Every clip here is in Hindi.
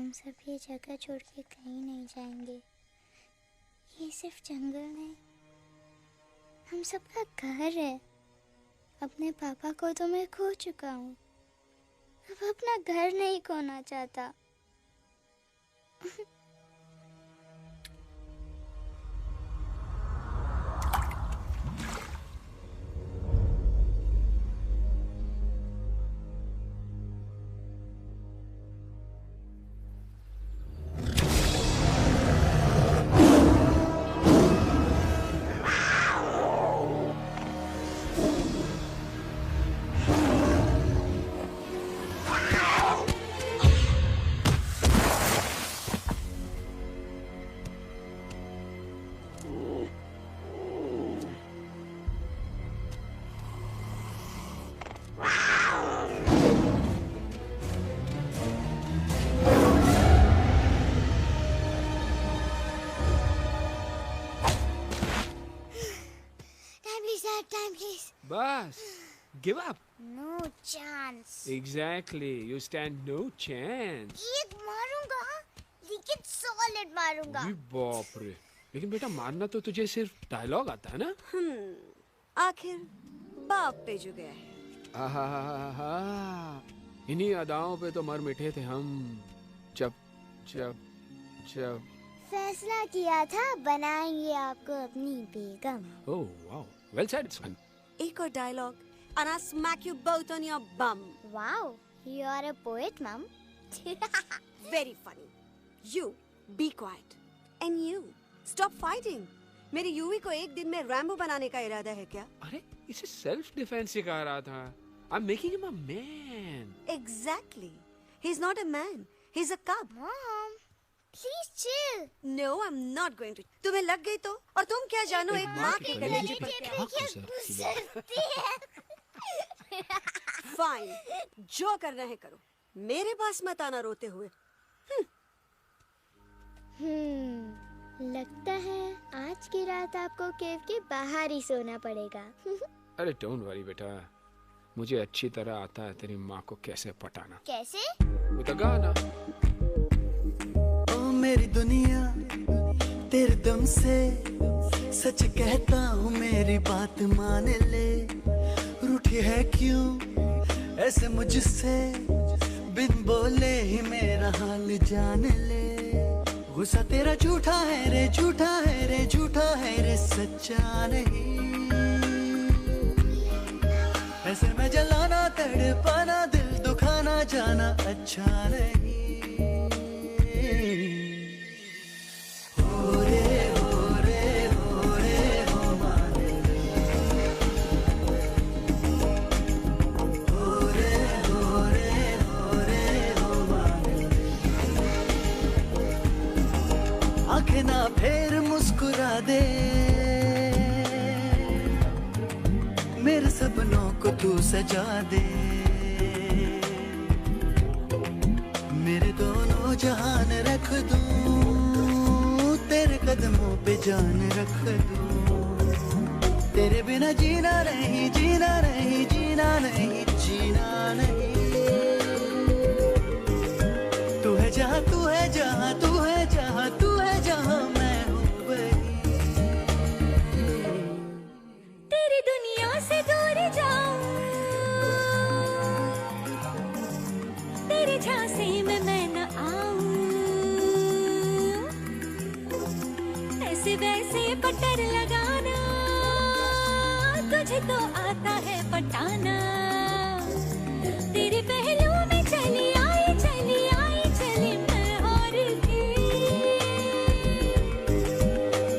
हम सब ये जगह छोड़ के कहीं नहीं जाएंगे। ये सिर्फ जंगल नहीं, हम सबका घर है। अपने पापा को तो मैं खो चुका हूँ, अब अपना घर नहीं खोना चाहता। Time, please. बस, give up. No chance. Exactly, you stand no chance. एक मारूंगा, लेकिन solid मारूंगा। अरे बाप रे, लेकिन बेटा मारना तो तुझे सिर्फ डायलॉग आता है ना? आखिर बाप पे जो गया है। आहा, इन्हीं अदाओं पे तो मर मिटे थे हम, जब फैसला किया था बनाएंगे आपको अपनी बेगम। Oh wow, well said, son. एक और dialogue and I'll smack you both on your bum. Wow, you are a poet, mom. Very funny. You be quiet and you stop fighting. मेरी यूवी को एक दिन में रैम्बो बनाने का इरादा है क्या? अरे इसे सेल्फ डिफेंस सिखा रहा था। I'm making him a man. Exactly. He's not a man. He's a cub. Mom, please chill. No, I'm not going to. तुम्हें लग गई तो? और तुम क्या जानो एक माँ के कलेजे पर क्या? Fine. जो करना है करो। मेरे पास मत आना रोते हुए। लगता है आज की रात आपको केव के बाहर ही सोना पड़ेगा। अरे डोंट वरी बेटा, मुझे अच्छी तरह आता है तेरी माँ को कैसे पटाना। कैसे? वो तो गाना। ओ मेरी दुनिया तेरे दम से सच कहता हूँ, मेरी बात मान ले। रूठी है क्यों ऐसे मुझसे, बिन बोले ही मेरा हाल जान ले। गुस्सा तेरा झूठा है रे, झूठा है रे, झूठा है रे, सच्चा नहीं। ऐसे में जलाना तड़पाना, दिल दुखाना जाना अच्छा नहीं। हो रे हो रे हो रे हो माने हो रे हो रे हो रे हो माने। आंखें ना फेर मुस्कुरा दे, मेरे सपनों को तू सजा दे। मेरे दोनों जहान रख दूं, तेरे कदमों पे जान रख दूं। तेरे बिना जीना नहीं, जीना नहीं, जीना नहीं, जीना नहीं। तू है जहाँ, तू है जहाँ, तू है जहाँ, तू है जहाँ, मैं हूँ वही। तेरी दुनिया से दूर जाऊं, तेरे झांसे में मैं न आऊं। ऐसे वैसे पट्टर लगाना, तुझे तो आता है पटाना। तेरे पहलू में चली आई, चली आई, चली मैं और थी।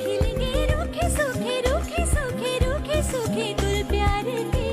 खिलेंगे रूखे सूखे, रूखे सूखे, रूखे सूखे गुल प्यार के।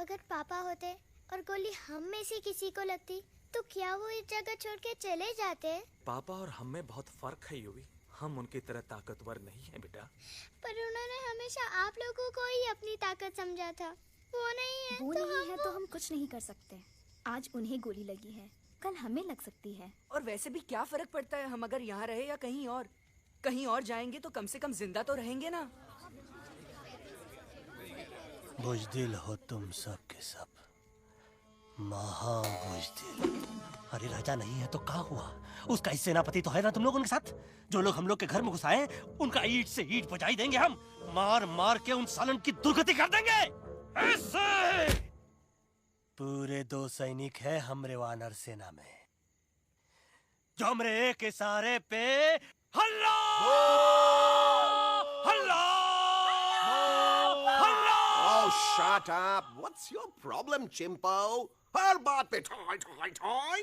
अगर पापा होते और गोली हम में से किसी को लगती तो क्या वो इस जगह छोड़ के चले जाते? पापा और हम में बहुत फर्क है यूवी। हम उनकी तरह ताकतवर नहीं है बेटा। पर उन्होंने हमेशा आप लोगों को ही अपनी ताकत समझा था। वो नहीं है वो तो नहीं है तो हम कुछ नहीं कर सकते। आज उन्हें गोली लगी है, कल हमें लग सकती है। और वैसे भी क्या फर्क पड़ता है हम अगर यहाँ रहे या कहीं और? कहीं और जाएंगे तो कम से कम जिंदा तो रहेंगे ना। बुज़दिल हो तुम सब के सब, महाबुज़दिल। अरे राजा नहीं है तो क्या हुआ? उसका सेनापति तो है ना तुम लोग उनके साथ। जो लोग हम लोग के घर में घुसाए उनका ईंट से ईंट बजाई देंगे हम। मार मार के उन सालन की दुर्गति कर देंगे ऐसे। पूरे 2 सैनिक है हमरे वानर सेना में। जो हमरे एक इशारे पे हल्ला हल्ला हल्ला। Oh, shut up! What's your problem, Chimpo? हर बात पे ठोय ठोय ठोय।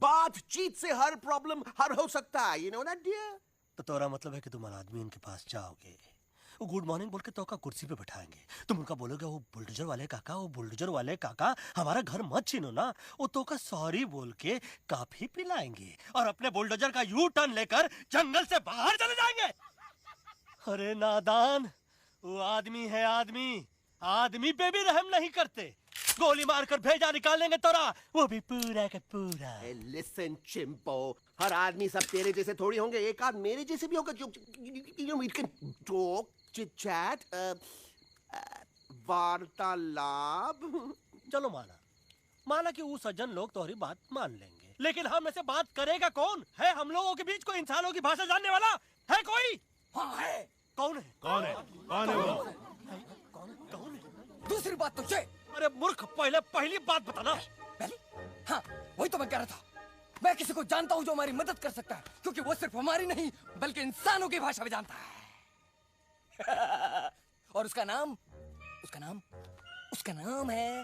बातचीत से हर प्रॉब्लम हल हो सकता है। You know that, dear? तो तोरा मतलब है कि तुम आदमी इनके पास जाओगे, वो गुड मॉर्निंग बोल के तो का कुर्सी पे बैठाएंगे। तुम उनका बोलोगे वो बुलडोजर वाले काका हमारा घर मत छीनो ना। वो तो का सॉरी बोल के काफी पिलाएंगे और अपने बुलडोजर का यू टर्न लेकर जंगल से बाहर चले जाएंगे। अरे नादान, वो आदमी है आदमी पे भी रहम नहीं करते। गोली मारकर भेजा निकालेंगे तोरा, वो भी पूरा का पूरा। Hey, listen, Chimpo. हर आदमी सब तेरे जैसे थोड़ी होंगे। एक आध मेरे जैसे भी होगा जो we can talk, chit chat, वार्तालाप। चलो माना कि वो सज्जन लोग तुम्हारी बात मान लेंगे, लेकिन हम ऐसे बात करेगा कौन? है हम लोगों के बीच कोई इंसानों की भाषा जानने वाला है कोई? हाँ है। कौन है वो? कौन है? दूसरी बात तो ये। अरे मूर्ख, पहली बात बताना। पहले? हाँ, वही तो मैं कह रहा था। मैं किसी को जानता हूँ जो हमारी मदद कर सकता है, क्योंकि वो सिर्फ हमारी नहीं बल्कि इंसानों की भाषा भी जानता है। और उसका नाम है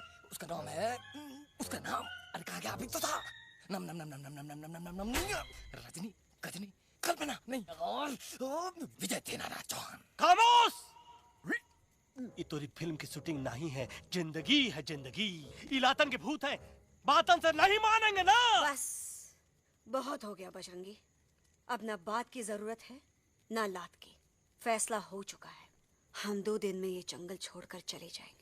अरे कहा गया अभी तो था। नम नम नम नम नम नम नम नम नम नम रजनी गजनी कल्पना नहीं और विजय देनाराज चौहान। खामोश! ये तोरी फिल्म की शूटिंग नहीं है, जिंदगी है जिंदगी। इलातन के भूत है, बातन से नहीं मानेंगे ना। बस बहुत हो गया बजरंगी। अब ना बात की जरूरत है ना लात की। फैसला हो चुका है। हम 2 दिन में ये जंगल छोड़कर चले जाएंगे।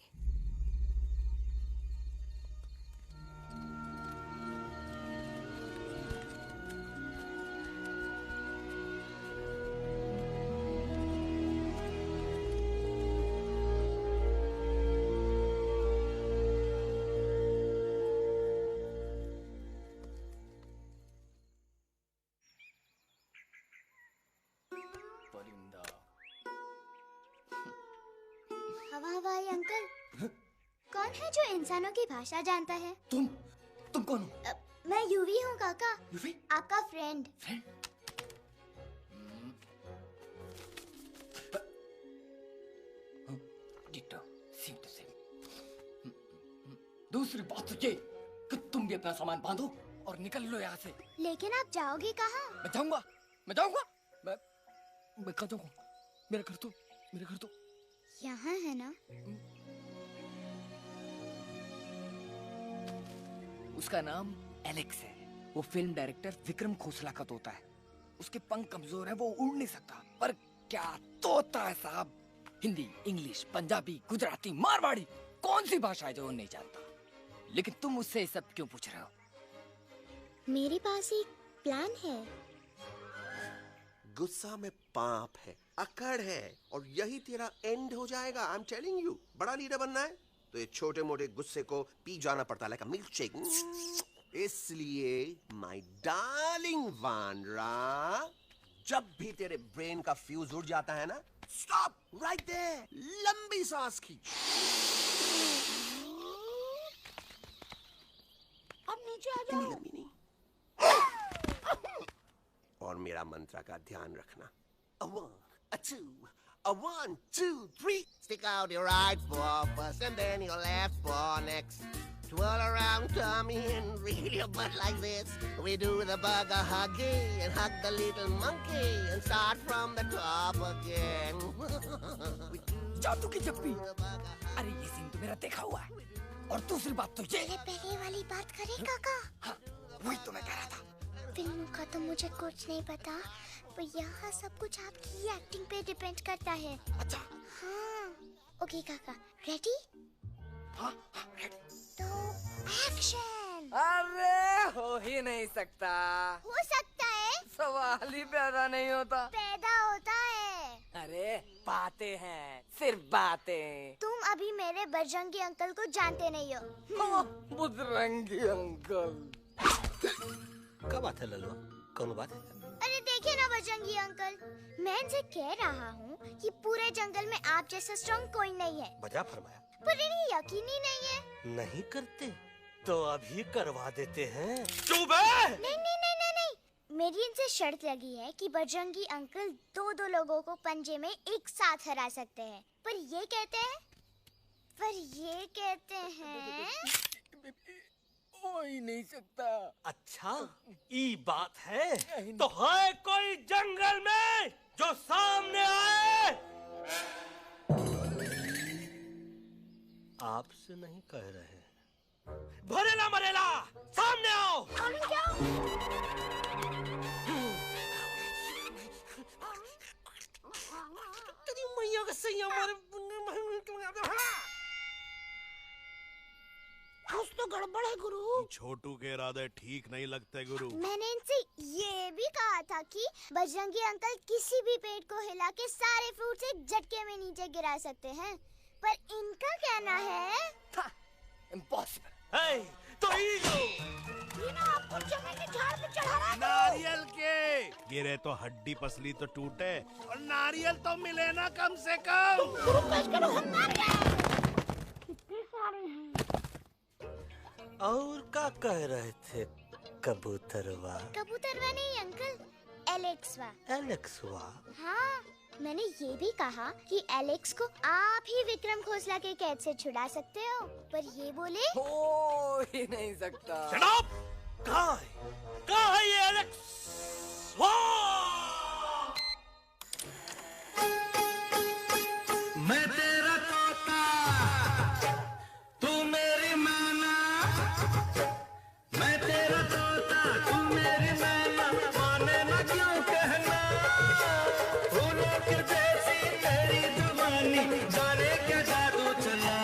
हवाई अंकल, कौन है जो इंसानों की भाषा जानता है? तुम कौन हो? मैं यूवी हूँ काका। यूवी? आपका friend. Ditto, same to same. दूसरी बात तो ये कि तुम भी अपना सामान बांधो और निकल लो यहाँ से। लेकिन आप जाओगे कहाँ? मैं जाऊंगा मैं कहाँ जाऊंगा? मेरा घर तो यहाँ है ना? उसका नाम एलेक्स है। वो फिल्म डायरेक्टर विक्रम खोसला का तोता है। उसके पंख कमजोर है, वो उड़ नहीं सकता। पर क्या तोता है साहब। हिंदी, इंग्लिश, पंजाबी, गुजराती, मारवाड़ी, कौन सी भाषा है जो वो नहीं जानता। लेकिन तुम मुझसे ये सब क्यों पूछ रहे हो? मेरे पास एक प्लान है। गुस्सा में पाप है, अकड़ है, और यही तेरा एंड हो जाएगा। आई एम टेलिंग यू। बड़ा लीडर बनना है तो ये छोटे मोटे गुस्से को पी जाना पड़ता है, लाइक अ मिल्क शेक। इसलिए माय डार्लिंग वानरा, जब भी तेरे ब्रेन का फ्यूज उड़ जाता है ना, स्टॉप राइट देयर, लंबी सांस खींच। अब नीचे आ जाओ। लंबी नहीं। और मेरा मंत्र का ध्यान रखना। A 1, a 2, a 1, 2, 3. Stick out your right paw first and then your left paw next. Twirl around tummy and reel your butt like this. We do the bugger huggy and hug the little monkey and start from the top again. We do जादू की चप्पी। अरे ये सीन तो मेरा देखा हुआ है। और दूसरी बात तो ये, पहले वाली बात करें काका। हाँ, वही तो मैं कह रहा था। फिल्म का तो मुझे कुछ नहीं पता, पर यहाँ सब कुछ आपकी एक्टिंग पे डिपेंड करता है। अच्छा। हाँ। ओके काका, रेडी? हाँ, रेडी। तो एक्शन। अरे हो ही नहीं सकता। हो सकता है। सवाल ही पैदा नहीं होता। पैदा होता है। अरे बातें हैं, सिर्फ बातें। तुम अभी मेरे बजरंगी अंकल को जानते नहीं हो। बजरंगी अंकल। क्या बात है ललुआ? कौन बात है? अरे देखिए ना बजरंगी अंकल, मैं इनसे कह रहा हूँ कि पूरे जंगल में आप जैसा स्ट्रॉन्ग कोई नहीं है। बजा फरमाया। पर इन्हें यकीन ही नहीं है। नहीं करते तो अभी करवा देते हैं। चुप है। नहीं नहीं नहीं नहीं नहीं, मेरी इनसे शर्त लगी है कि बजरंगी अंकल दो लोगों को पंजे में एक साथ हरा सकते हैं। पर ये कहते हैं हो ही नहीं सकता। अच्छा ये बात है तो है कोई जंगल में जो सामने आए? आपसे नहीं कह रहे, भरेला मरेला सामने आओ। मैया का सही हमारे कुछ तो गड़बड़ है गुरु। छोटू के इरादे ठीक नहीं लगते गुरु। मैंने इनसे ये भी कहा था कि बजरंगी अंकल किसी भी पेड़ को हिला के सारे फ्रूट्स एक झटके में नीचे गिरा सकते हैं, पर इनका कहना है इम्पॉसिबल। तो ये ना आपको चने के झाड़ पे चढ़ा रहा है। नारियल के गिरे तो हड्डी पसली तो टूटे, और नारियल तो मिले ना कम से कम। गुरु पेश करो हम नारियल। कितने सारे हैं। और क्या कह रहे थे कबूतरवा? कबूतरवा नहीं अंकल, एलेक्सवा। एलेक्सवा? हाँ, मैंने ये भी कहा कि एलेक्स को आप ही विक्रम खोसला के कैद से छुड़ा सकते हो, पर ये बोले हो ही नहीं सकता। Shut up! कहाँ है ये एलेक्स? मैं तेरा तोता, तू मेरी मैना। मैं तेरा तोता, तू मेरी मैना। माने ना क्यों कहना, फूलों की जैसी तेरी जुबानी। जाने क्या जादू चला,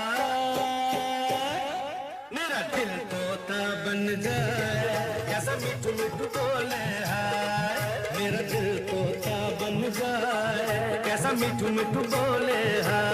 मेरा दिल तोता बन जाए। कैसा मिठू मिठू बोले हाय, मेरा दिल तोता बन जाए। कैसा मिठू मिठू बोले हाय।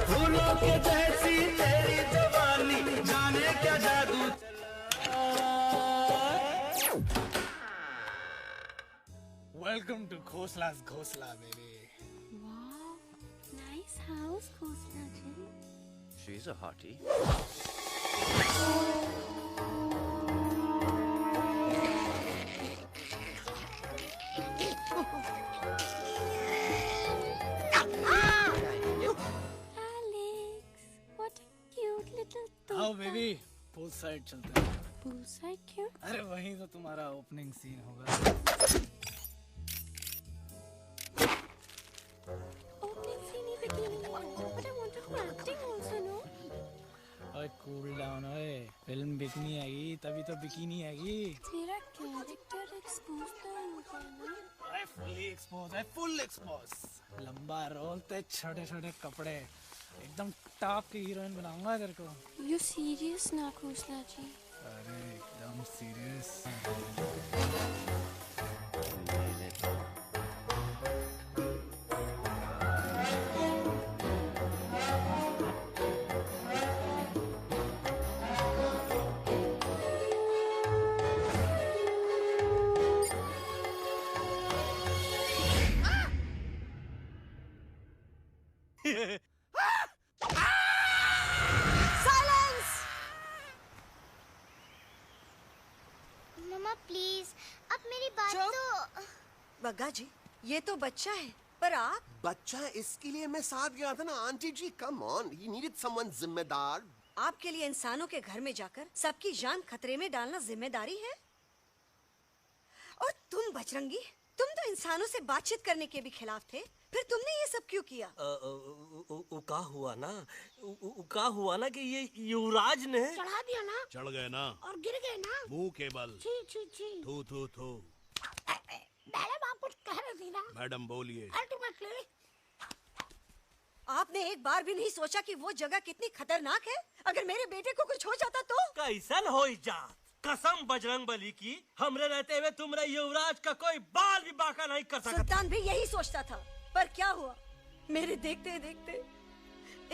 फूलों के जैसी तेरी जवानी। जाने क्या जादू Welcome to Khosla's Khosla, baby. Wow, nice house, Khosla ji. She's a hottie. Alex, what a cute little toy. आओ बेबी, पूल साइड चलते हैं। Pool side क्यों? अरे वहीं तो तुम्हारा ओपनिंग सीन होगा। Opening scene ही bikini में है, but I want to do acting also, no? ओए कूल डाउन ओए, फिल्म बिकनी आएगी तभी तो बिकिनी आएगी। तेरा कैरेक्टर एक्सपोज तो होगा ना? ओए फुली एक्सपोज है, फुल एक्सपोज। लंबा रोल ते छोटे छोटे कपड़े, एकदम टॉप की हीरोइन बनाऊंगा तेरे को। You serious ना खोसला जी? अरे एकदम सीरियस। मम्मा प्लीज, अब मेरी बात तो। बग्गा जी, ये तो बच्चा है, पर आप? बच्चा इसके लिए मैं साथ गया था ना aunty ji. Come on, he needed someone जिम्मेदार। आपके लिए इंसानों के घर में जाकर सबकी जान खतरे में डालना जिम्मेदारी है? और तुम बजरंगी, तुम तो इंसानों से बातचीत करने के भी खिलाफ थे, फिर तुमने ये सब क्यों किया? का हुआ ना कि ये युवराज ने चढ़ा दिया ना? चढ़ गए ना और गिर गए ना? मुंह के बल। छी छी छी। थू थू थू। मैडम आप कुछ कह रही थी ना? मैडम बोलिए। अल्टीमेटली आपने एक बार भी नहीं सोचा कि वो जगह कितनी खतरनाक है? अगर मेरे बेटे को कुछ हो जाता तो? कैसन हो जात? कसम बजरंग बली की, हमरे रहते हुए तुमरे युवराज का कोई बाल भी बाका नहीं कर सकता। सुल्तान भी यही सोचता था, पर क्या हुआ? मेरे देखते देखते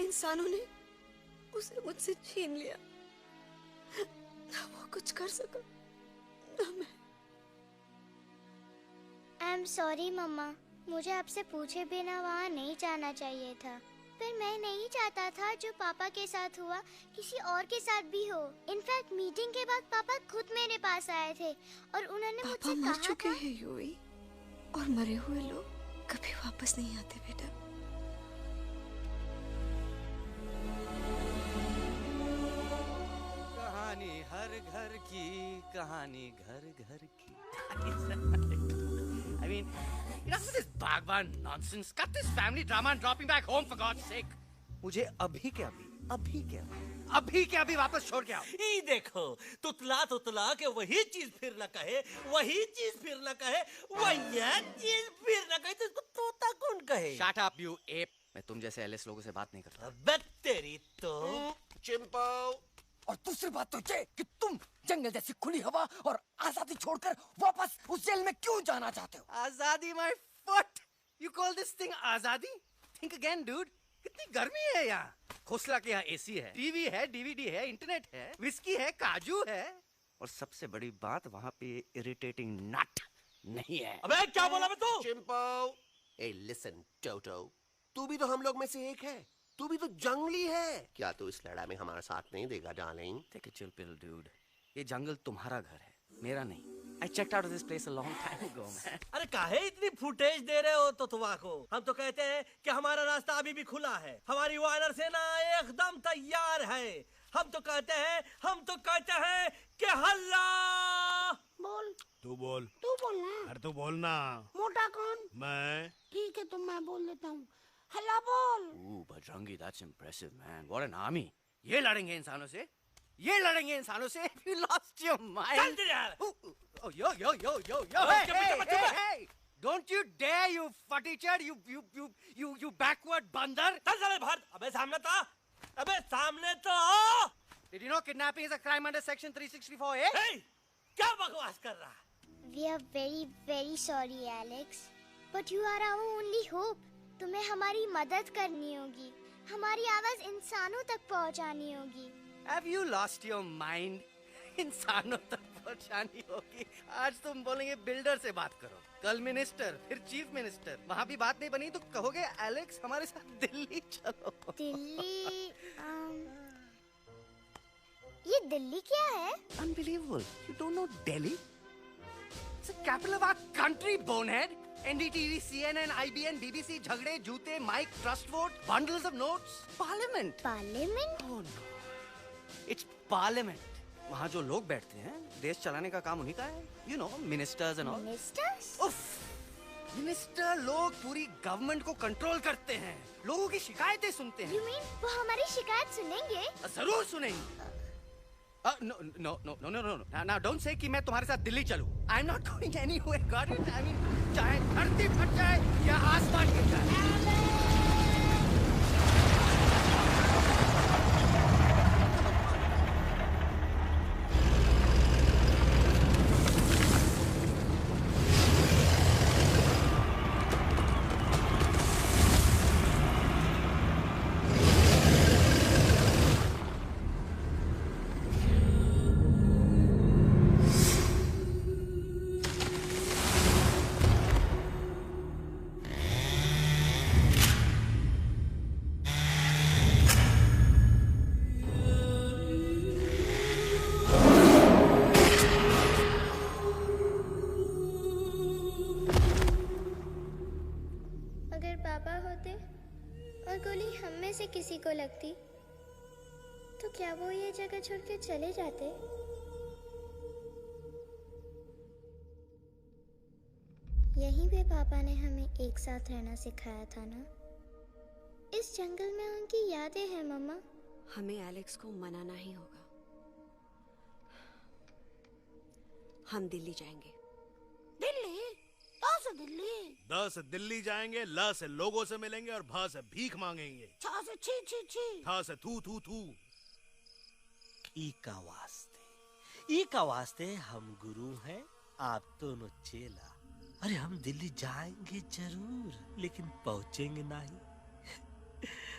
इंसानों ने उसे मुझसे छीन लिया। ना वो कुछ कर सका, ना मैं। आई एम सॉरी मम्मा, मुझे आपसे पूछे बिना वहाँ नहीं जाना चाहिए था। पर मैं नहीं चाहता था जो पापा के साथ हुआ किसी और के साथ भी हो। इनफैक्ट मीटिंग के बाद पापा खुद मेरे पास आए थे और उन्होंने मुझसे कहा मर चुके था हैं यूवी, और मरे हुए लोग कभी वापस नहीं आते बेटा। कहानी हर घर की, कहानी घर घर की। I mean, enough of this Bhagwan nonsense. Cut this family drama and drop me back home for God's sake. मुझे अभी के अभी वापस छोड़ के आओ। ई देखो, तुतला के वही चीज फिर न कहे, वही चीज फिर न कहे, वही चीज फिर न कहे, तो इसको तोता कौन कहे? Shut up, you ape. मैं तुम जैसे एलिस लोगों से बात नहीं करता। अबे तेरी तो। चिंपो। और दूसरी बात तो ये कि तुम जंगल जैसी खुली हवा और आजादी छोड़कर वापस उस जेल में क्यों जाना चाहते हो? आजादी my foot. You call this thing आजादी? Think again, dude. कितनी गर्मी है यहाँ। खोसला के यहाँ एसी है, टीवी है, डीवीडी है, इंटरनेट है, विस्की है, काजू है, और सबसे बड़ी बात वहाँ पे इरिटेटिंग नट नहीं है। अबे क्या बोला मैं तू? चिंपो। ए लिसन टोटो, तू भी तो हम लोग में से एक है। तू भी तो जंगली है। क्या तू इस लड़ाई में हमारा साथ नहीं देगा darling? Take a chill pill, dude. ये जंगल तुम्हारा घर है, मेरा नहीं। I checked out of this place a long time ago, man. अरे काहे इतनी फुटेज दे रहे हो तो तुवा को? हम तो कहते हैं कि हमारा रास्ता अभी भी खुला है, हमारी वानर सेना एकदम तैयार है। हम तो कहते हैं कि हल्ला। बोल। तू बोल। तू बोलना। अरे तू बोलना। मोटा कौन? मैं। ठीक है, तो मैं बोल देता हूँ। हल्ला बोल। Ooh, Bajrangi, that's impressive, man. What an army. ये लड़ेंगे इंसानों से? ये लड़ेंगे इंसानों से? You lost your mind. चल दे यार। Oh, yo. Hey. Don't you dare, you futichard, you backward बंदर. चल चल भाग। अबे सामने तो आओ। Did you know kidnapping is a crime under section 364A? Hey, क्या बकवास कर रहा है? We are very very sorry Alex, but you are our only hope. तुम्हें हमारी मदद करनी होगी, हमारी आवाज इंसानों तक पहुंचानी होगी। Have you lost your mind? इंसानों तक पहुंचानी होगी। आज तुम बोलेंगे बिल्डर से बात करो, कल मिनिस्टर, फिर चीफ मिनिस्टर। वहाँ भी बात नहीं बनी तो कहोगे एलेक्स हमारे साथ दिल्ली चलो। दिल्ली? ये दिल्ली क्या है? Unbelievable. You don't know Delhi? It's the capital of our country, bonehead. NDTV, CNN, IBN, BBC, झगड़े, जूते, mike, trust vote, bundles of notes, parliament. Parliament? Oh no. It's parliament. वहाँ जो लोग बैठते हैं, देश चलाने का काम उन्हीं का है. You know, ministers and all. Ministers? उफ! मिनिस्टर लोग पूरी गवर्नमेंट को कंट्रोल करते हैं, लोगों की शिकायतें सुनते हैं. You mean वो हमारी शिकायत सुनेंगे? जरूर सुनेंगे. No. Now don't say कि मैं तुम्हारे साथ दिल्ली चलूं. I'm not going anywhere. Got it? I mean, चाहे धरती फट जाए या आसमान गिर जाए। अगर पापा होते और गोली हम में से किसी को लगती तो क्या वो ये जगह छोड़ के चले जाते? यहीं पे पापा ने हमें एक साथ रहना सिखाया था ना। इस जंगल में उनकी यादें हैं मम्मा। हमें एलेक्स को मनाना ही होगा। हम दिल्ली जाएंगे। दिल्ली? दिल्ली? द से दिल्ली जाएंगे, ल से लोगों से मिलेंगे और भ से भीख मांगेंगे, छ से छी छी छी, थ से थू थू थू। ई का वास्ते हम गुरु हैं, आप दोनों चेला। अरे हम दिल्ली जाएंगे जरूर, लेकिन पहुंचेंगे नहीं।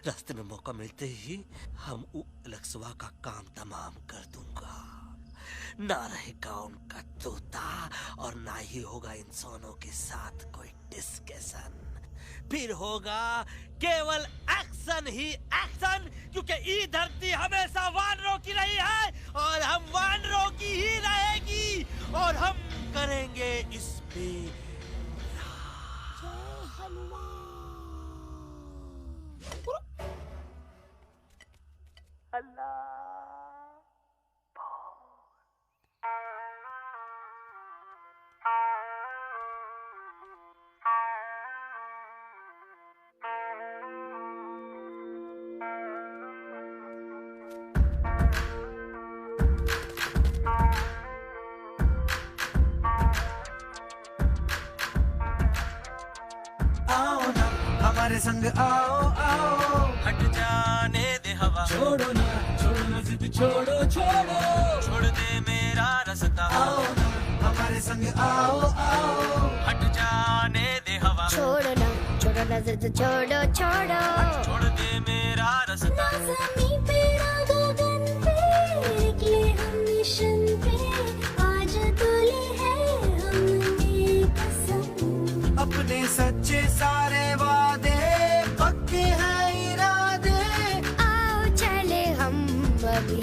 रास्ते में मौका मिलते ही हम अलक्सवा का काम तमाम कर दूंगा। ना रहेगा उनका तोता और ना ही होगा इंसानों के साथ कोई डिस्कशन। फिर होगा केवल एक्शन ही एक्शन, क्योंकि ये धरती हमेशा वानरों की रही है और हम वानरों की ही रहेगी और हम करेंगे इस पे हमारे संग आओ आओ, हट जाने दे हवा, छोड़ो ना जिद छोड़ो छोड़ो, छोड़ दे मेरा रास्ता, आओ ना हमारे संग आओ आओ, हट जाने दे हवा, छोड़ो ना जिद छोड़ो छोड़ो, छोड़ दे मेरा रास्ता। ज़मीं पे ना गगन पे, निकले हम मिशन पे, आज तुली है हमने कसम। अपने सच्चे सारे वादे पक्के हैं इरादे, आओ चले हम अभी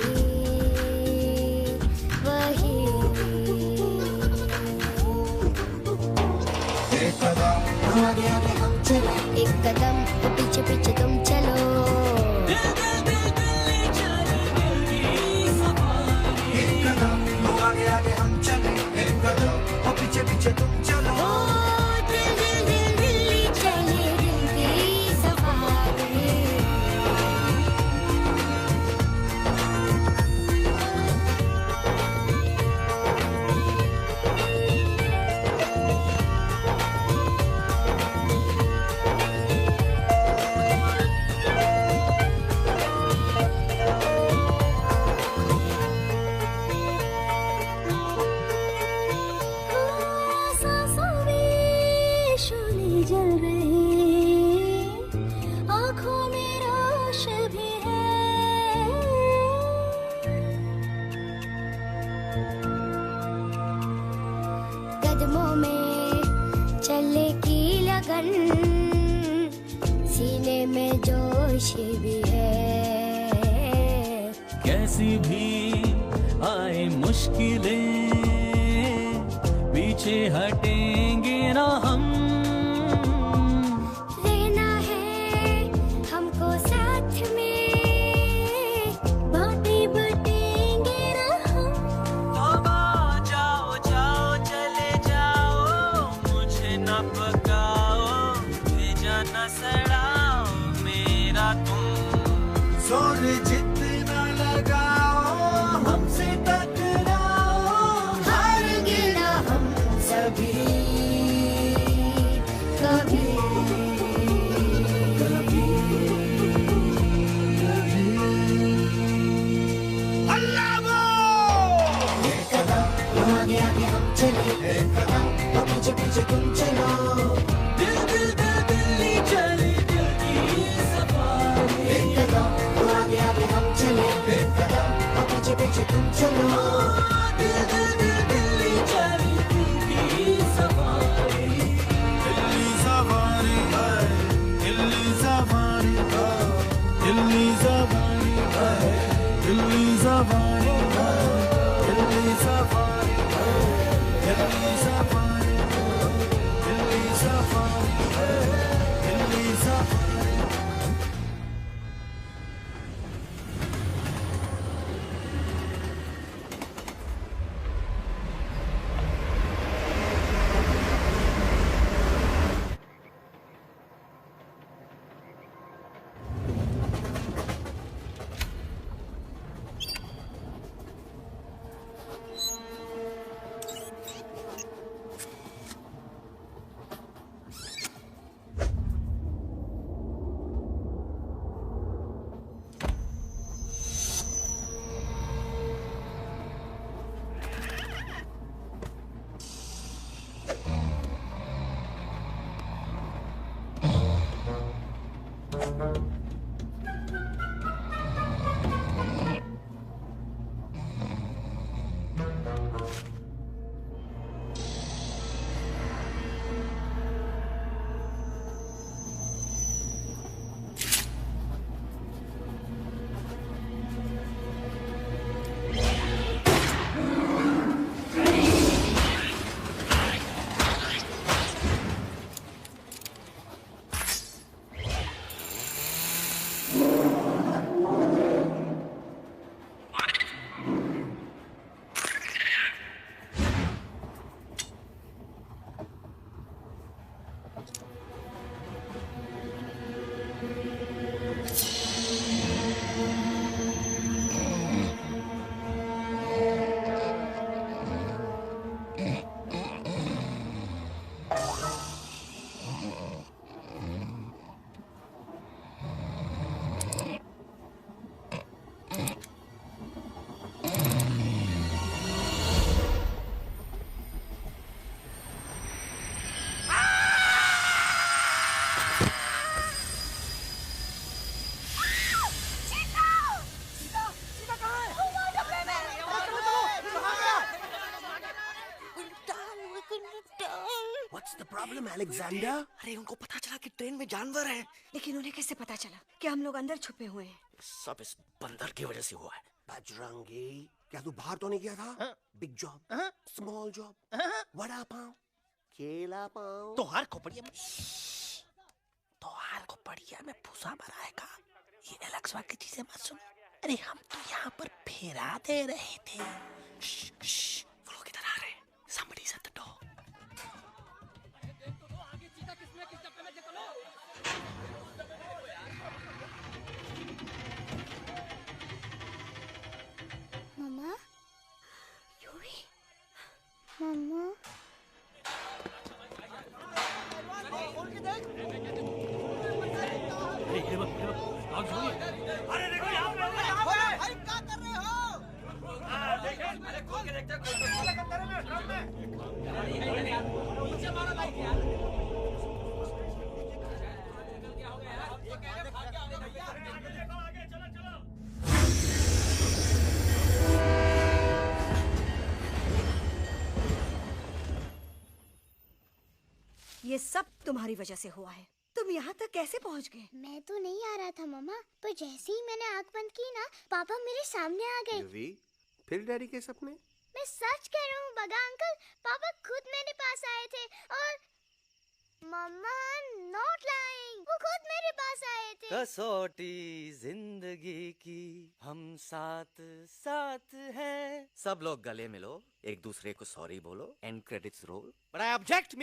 वही। एक कदम आगे आगे हम चले, एक कदम तो पीछे पीछे तुम चलो। एक कदम आगे आगे हम चले, एक कदम और पीछे पीछे तुम चलो। कदमों में चले की लगन, सीने में जोश भी है। कैसी भी आए मुश्किलें, पीछे हटेंगे ना हम। रहना है हमको साथ में, बातें बटेंगे ना हम। बाबा जाओ जाओ चले जाओ, मुझे न पकाओ, भेजा न सड़ाओ मेरा तुम। जोर जितना लगाओ हमसे टकराओ, हारेंगे ना हम सभी Delhi safari Delhi safari Delhi safari Delhi safari Delhi safari Delhi safari Alexander? अरे उनको पता चला कि ट्रेन में जानवर है, लेकिन उन्हें कैसे पता चला कि हम लोग अंदर छुपे हुए हैं? सब इस बंदर की वजह से हुआ है। बजरंगी, क्या तू बाहर तो नहीं गया था? Big job, small job, vada pav, केला पाव। तोहार खोपड़िया में भूसा भराएगा। ये एलेक्सा की चीजें मत सुन। अरे हम तो यहाँ पर फेरा दे रहे थे। वो लोग इधर आ रहे हैं। Somebody's at the door. Mamma, Yuvi, mamma. अरे देखो यहाँ पे भाई क्या कर रहे हो? अरे खोल के देखते ये सब तुम्हारी वजह से हुआ है। तुम यहाँ तक कैसे पहुँच गए? मैं तो नहीं आ रहा था मम्मा, पर जैसे ही मैंने आँख बंद की ना, पापा मेरे सामने आ गए। यूवी, फिर डैडी के सपने? मैं सच कह रहा हूँ बगा अंकल, पापा खुद मेरे पास आए थे और मम्मा नॉट लाइंग, वो खुद मेरे पास आए थे। कसौटी जिंदगी की हम साथ साथ हैं। सब लोग गले मिलो, एक दूसरे को सॉरी बोलो, end credits roll. But I object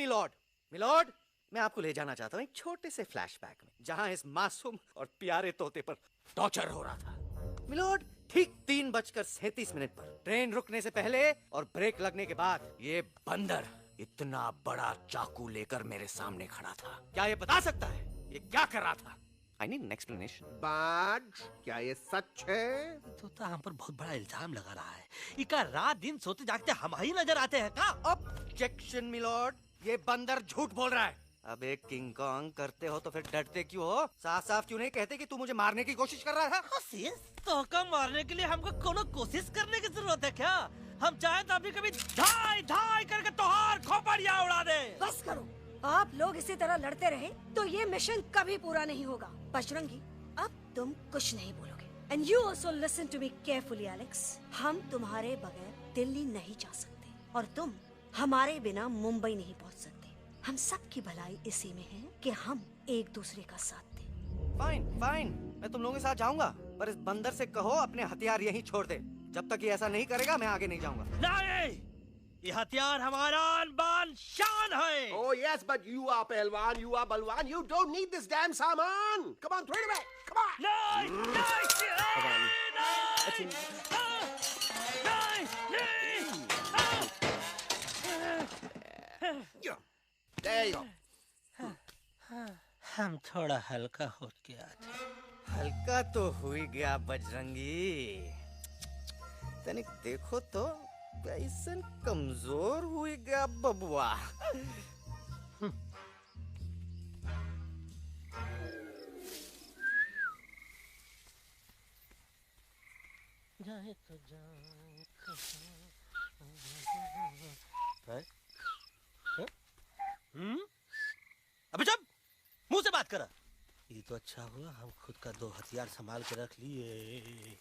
milord, मैं आपको ले जाना चाहता हूँ एक छोटे से फ्लैशबैक में, जहाँ इस मासूम और प्यारे तोते पर टॉर्चर हो रहा था। मिलॉर्ड, ठीक 3:37 पर ट्रेन रुकने से पहले और ब्रेक लगने के बाद ये बंदर इतना बड़ा चाकू लेकर मेरे सामने खड़ा था। क्या ये बता सकता है ये क्या कर रहा था? I need an explanation. बाज, क्या ये सच है? तोता हम पर बहुत बड़ा इल्जाम लगा रहा है। इका रात दिन सोते जागते हम ही नजर आते हैं का? ऑब्जेक्शन मिलॉर्ड, ये बंदर झूठ बोल रहा है। अब एक किंग कॉन्ग करते हो तो फिर डरते क्यों हो? साफ साफ क्यों नहीं कहते कि तू मुझे मारने की कोशिश कर रहा था? तो का मारने के लिए हमको कोनो कोशिश करने की जरूरत है क्या? हम चाहे तो अभी कभी धाई धाई करके तोहार खोपड़िया उड़ा दे। बस करो, आप लोग इसी तरह लड़ते रहे तो ये मिशन कभी पूरा नहीं होगा। बजरंगी, अब तुम कुछ नहीं बोलोगे। And you also listen to me carefully, Alex. हम तुम्हारे बगैर दिल्ली नहीं जा सकते और तुम हमारे बिना मुंबई नहीं पहुंच सकते। हम सब की भलाई इसी में है कि हम एक दूसरे का साथ दें। फाइन फाइन, मैं तुम लोगों के साथ जाऊंगा, पर इस बंदर से कहो अपने हथियार यहीं छोड़ दे। जब तक ये ऐसा नहीं करेगा मैं आगे नहीं जाऊंगा। नहीं, ये हथियार हमारा आन-बान शान है। Oh yes, but you are पहलवान, you are बलवान. You don't need this damn सामान. Come on, throw it away. Come on. नहीं, There you go. हम थोड़ा हल्का हो गया था। हल्का तो हुई गया बजरंगी, तनिक देखो तो कैसन कमजोर हुई गया बबुआ। जाए तो जाए। अबे जब मुंह से बात करा। ये तो अच्छा हुआ हम खुद का दो हथियार संभाल के रख लिए।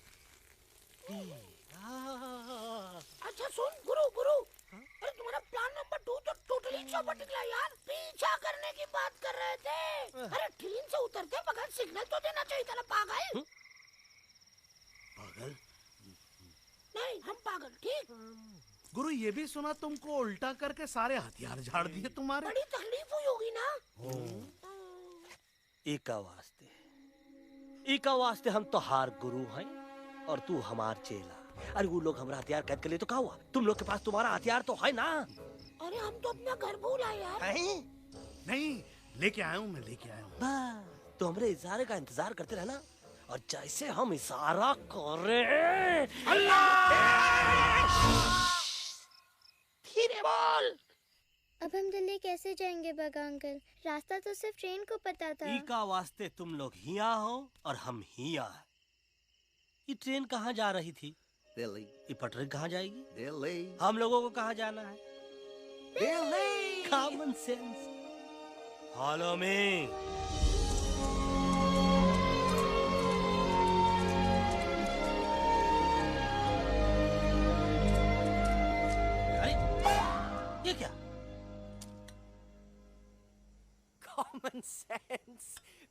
अच्छा सुन गुरु गुरु, अरे तुम्हारा प्लान नंबर 2 तो टोटली चौपट निकला यार। पीछा करने की बात कर रहे थे। अरे ट्रेन से उतरते बगैर सिग्नल तो देना चाहिए था ना पागल। पागल? नहीं हम पागल, ठीक। गुरु ये भी सुना तुमको उल्टा करके सारे हथियार झाड़ दिए तुम्हारे। बड़ी तकलीफ हुई होगी ना। इका वास्ते हम तो हार गुरु हैं और तू हमार चेला। अरे वो लोग हमारा हथियार कैद कर ले तो क्या हुआ? तुम लोग के पास तुम्हारा हथियार तो है ना। अरे हम तो अपना घर भूल आए यार। नहीं लेके आया हूँ, मैं लेके आया हूँ। तो हमारे इशारे का इंतजार करते रहना और जैसे हम इशारा करें धीरे बोल। अब हम दिल्ली कैसे जाएंगे बगा अंकल? रास्ता तो सिर्फ ट्रेन को पता था। इका वास्ते तुम लोग हिया हो और हम हिया। ये ट्रेन कहाँ जा रही थी? दिल्ली। ये पटरी कहाँ जाएगी? दिल्ली। हम लोगों को कहाँ जाना है? Delhi. Common sense. Follow me. अरे ये क्या? Common sense,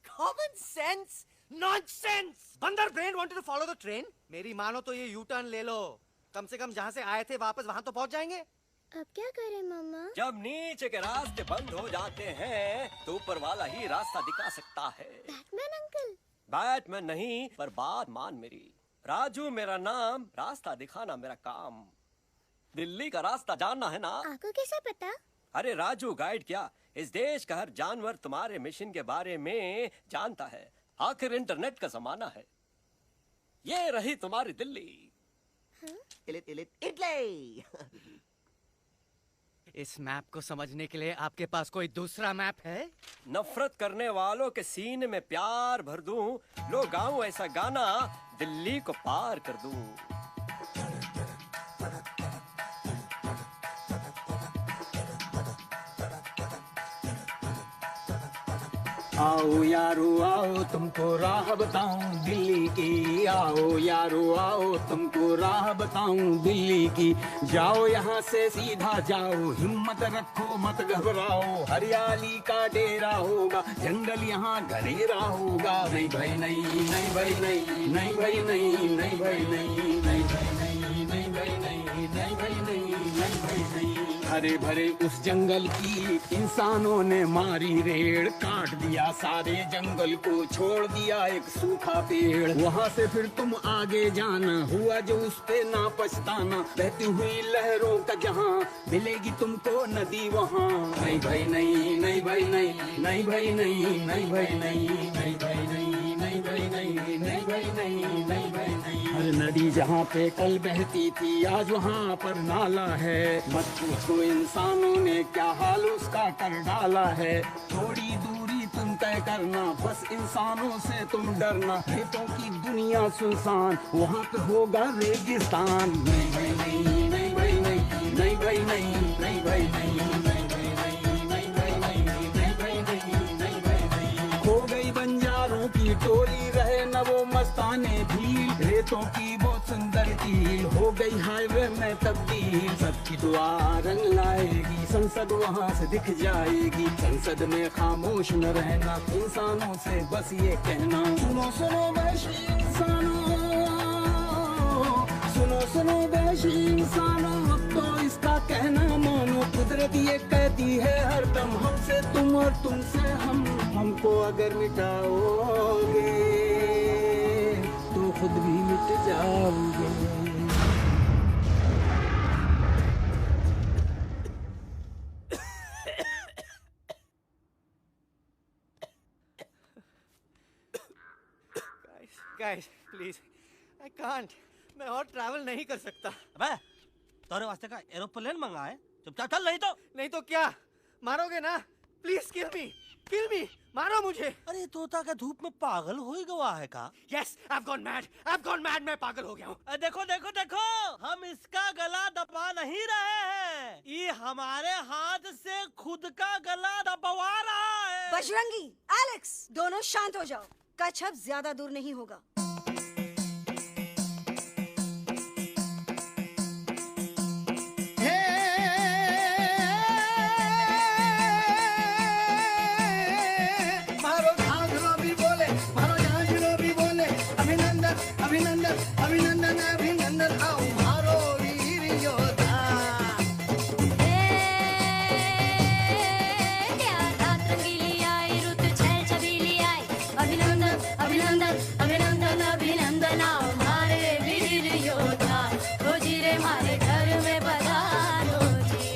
common sense, nonsense. बंदर brain wanted to follow the train. मेरी मानो तो ये यू टर्न ले लो। कम से कम जहाँ से आए थे वापस वहाँ तो पहुँच जाएंगे। अब क्या करें मामा? जब नीचे के रास्ते बंद हो जाते हैं तो ऊपर वाला ही रास्ता दिखा सकता है। Batman uncle? बैटमैन नहीं, पर बात मान मेरी। राजू मेरा नाम, रास्ता दिखाना मेरा काम। दिल्ली का रास्ता जानना है ना? आपको कैसे पता? अरे राजू गाइड क्या, इस देश का हर जानवर तुम्हारे मिशन के बारे में जानता है। आखिर इंटरनेट का जमाना है। ये रही तुम्हारी दिल्ली। इटली। इस मैप को समझने के लिए आपके पास कोई दूसरा मैप है? नफरत करने वालों के सीने में प्यार भर दूं, लो गाऊं ऐसा गाना, दिल्ली को पार कर दूं। आओ यारो आओ तुमको राह बताऊं दिल्ली की। आओ यारो आओ तुमको राह बताऊं दिल्ली की। जाओ यहाँ से सीधा जाओ, हिम्मत रखो मत घबराओ। हरियाली का डेरा होगा, जंगल यहाँ घनेरा होगा। नहीं भाई नहीं, नहीं भाई नहीं, नहीं भाई नहीं, नहीं भाई नहीं, नहीं भाई नहीं, नहीं भाई नहीं, नहीं भाई नहीं, नहीं भाई नहीं। हरे भरे उस जंगल की इंसानों ने मारी रेड़, काट दिया सारे जंगल को, छोड़ दिया एक सूखा पेड़। वहाँ से फिर तुम आगे जाना, हुआ जो उस पे ना पछताना। बहती हुई लहरों का जहाँ, मिलेगी तुमको नदी वहाँ। नहीं भाई नहीं, नहीं भाई नहीं, नहीं भाई नहीं, नहीं भाई नहीं, नहीं भाई नहीं, नहीं भाई नहीं, नहीं भाई नहीं, नहीं भाई नहीं। हर नदी जहाँ पे कल बहती थी, आज वहाँ पर नाला है। मत पूछो इंसानों ने क्या हाल उसका कर डाला है। थोड़ी दूरी तुम तय करना, बस इंसानों से तुम डरना। खेतों की दुनिया सुनसान, वहाँ पे होगा रेगिस्तान। नहीं भाई नहीं, नहीं भाई नहीं, नहीं भाई नहीं, नहीं भाई नहीं, नहीं भाई नहीं, नहीं भाई नहीं, नहीं भाई नहीं, नहीं भाई नहीं। खो गई बंजारों की टोली, रहे वो मस्ताने भील, रेतों की वो सुंदर झील हो गई हाईवे में तब्दील। सबकी दुआ रंग लाएगी, संसद वहाँ से दिख जाएगी। संसद में खामोश न रहना, इंसानों से बस ये कहना, सुनो सुनो वैशी इंसानों, सुनो सुनो वैशी इंसानों, अब तो इसका कहना मानो। कुदरत ये कहती है हरदम, हमसे तुम और तुमसे हम। हमको अगर मिटाओगे तो खुद भी मिट जाओगे। Guys, please, I can't. मैं और ट्रैवल नहीं कर सकता। अबे, तोरे वास्ते का एरोप्लेन मंगा है, चुपचाप चल, नहीं तो क्या मारोगे ना? प्लीज किल मी, मारो मुझे। अरे तोता का धूप में पागल हो ही गवा है का? Yes, I've gone mad, मैं पागल हो गया हूँ। देखो देखो देखो, हम इसका गला दबा नहीं रहे हैं, ये हमारे हाथ से खुद का गला दबवा रहा है। बजरंगी, एलेक्स, दोनों शांत हो जाओ। कच्छप ज्यादा दूर नहीं होगा। मारो झांझरो भी बोले, मारो झांझरो भी बोले, अभिनंदन अभिनंदन अभिनंदन अभिनंदन, आओ मारो वीर योद्धा। अभिनंदन अभिनंदन आओ हमारे वीर योद्धा, रोजी रे हमारे घर में पधारो जी।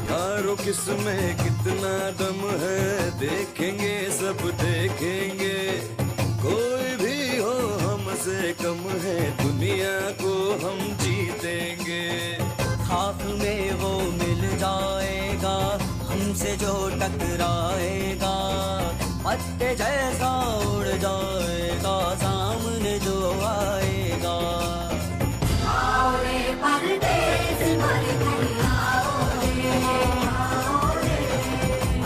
यारो किसमें कितना दम है, देखेंगे सब देखेंगे। कोई भी हो हमसे कम है, दुनिया को हम जीतेंगे। खाक में वो मिल जाएगा, हमसे जो टकराएगा। पत्ते जैसा उड़ जाएगा, सामने जो आएगा। आओ रे परदेसी हमारे घर आओ रे,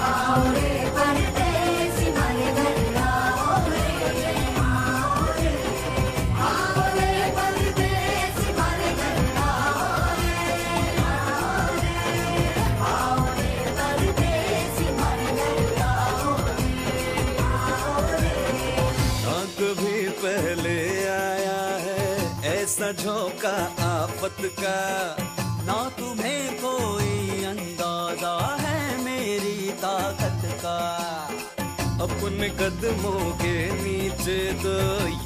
आओ रे परदेसी हमारे घर आओ रे, आओ रे परदेसी हमारे घर आओ रे, आओ रे परदेसी हमारे घर आओ रे। ना कभी पहले आया है ऐसा झोंका आफत का, ना तुम्हें कोई अंदाजा है मेरी ताकत का। अपने कदमों के नीचे तो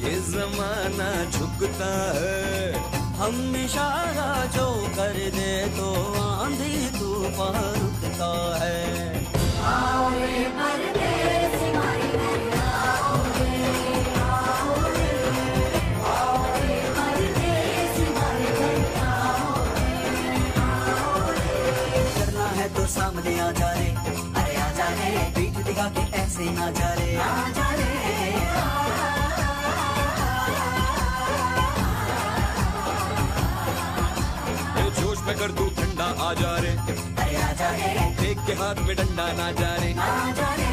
ये जमाना झुकता है। हम इशारा जो कर दे तो आंधी तूफान रुकता है। आओ रे परदेसी हमारे घर आओ रे, आओ रे, आओ रे परदेसी हमारे घर आओ रे। करना है तो सामने आ जा रे, अरे आ जा रे, पीठ दिखा के ऐसे ना जा रे, आ जा रे। जोश में कर तू ठंडा आ जा रे, अरे आ जा रे, देख के हाथ में डंडा ना जा रे, आ जा रे।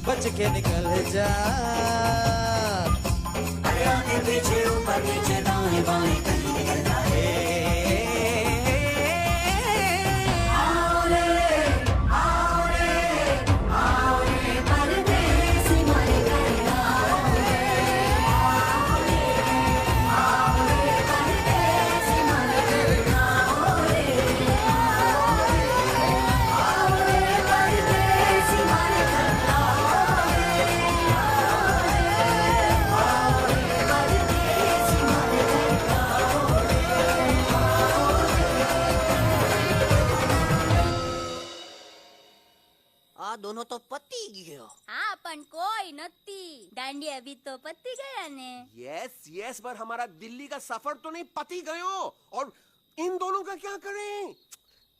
बच के निकल जा। अरे आगे पीछे ऊपर नीचे दाएं बाएं कहीं निकल जा रे। आओ रे, आओ रे, आओ रे परदेसी हमारे घर आओ रे, आओ रे, आओ रे परदेसी हमारे घर आओ रे, आओ रे परदेसी हमारे घर आओ रे, आओ रे परदेसी हमारे घर आओ रे। आ दोनों तो पति गयो। हाँ पण कोई नती, दांडिया भी तो पति गया ने। यस पर हमारा दिल्ली का सफर तो नहीं पति गयो, और इन दोनों का क्या करें?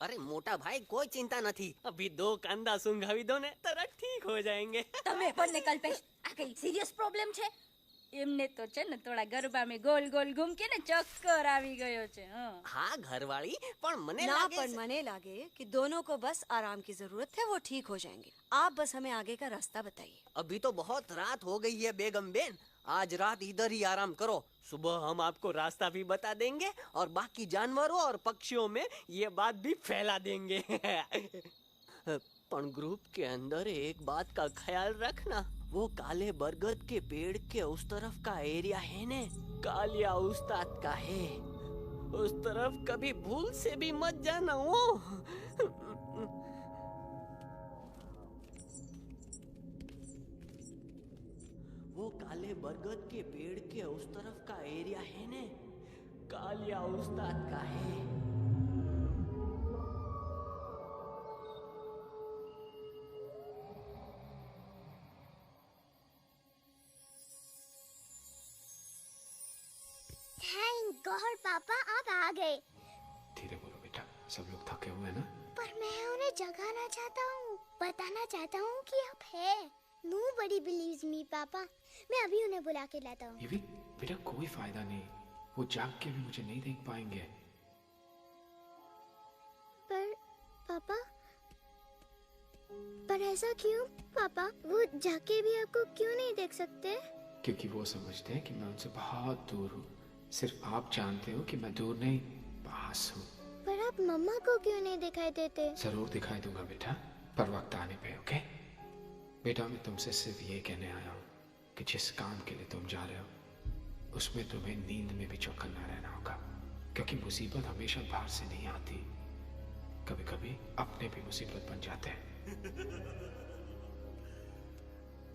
अरे मोटा भाई कोई चिंता નથી अभी 2 કાંદા સુંઘાવી દો ને તરત ઠીક હો જાएंगे તમે પણ કલ્પેશ આ કઈ સિરિયસ પ્રોબ્લેમ છે એમને તો છે ને થોડા ગરબામાં ગોલ ગોલ ઘૂમ કે ને ચક્કર આવી ગયો છે હા ઘરવાળી પણ મને ना લાગે पर मने लागे कि दोनों को बस आराम की जरूरत है, वो ठीक हो जाएंगे। आप बस हमें आगे का रास्ता बताइए। अभी तो बहुत रात हो गई है बेगम बेन, आज रात इधर ही आराम करो, सुबह हम आपको रास्ता भी बता देंगे और बाकी जानवरों और पक्षियों में ये बात भी फैला देंगे। पण ग्रुप के अंदर एक बात का ख्याल रखना, वो काले बरगद के पेड़ के उस तरफ का एरिया है ने कालिया उस्ताद का है, उस तरफ कभी भूल से भी मत जाना। वो काले बरगद के पेड़ के उस तरफ का एरिया है ने कालिया उस्ताद का है। थैंक गॉड पापा आप आ गए। धीरे बोलो बेटा, सब लोग थके हुए हैं ना। पर मैं उन्हें जगाना चाहता हूँ, बताना चाहता हूँ कि आप है। Nobody believes me पापा, मैं अभी उन्हें बुला के लाता हूँ। ये भी बेटा कोई फायदा नहीं, वो जाग के भी मुझे नहीं देख पाएंगे। पर ऐसा क्यों पापा? वो जाके भी आपको क्यों नहीं देख सकते? क्योंकि वो समझते हैं कि मैं उनसे बहुत दूर हूँ। सिर्फ आप जानते हो कि मैं दूर नहीं, पास हूँ। पर आप मम्मा को क्यों नहीं दिखाई देते? जरूर दिखाई दूंगा बेटा, पर वक्त आने पे। ओके बेटा, मैं तुमसे सिर्फ ये कहने आया हूँ कि जिस काम के लिए तुम जा रहे हो उसमें तुम्हें नींद में भी चौकन्ना रहना होगा, क्योंकि मुसीबत हमेशा बाहर से नहीं आती, कभी कभी अपने भी मुसीबत बन जाते हैं।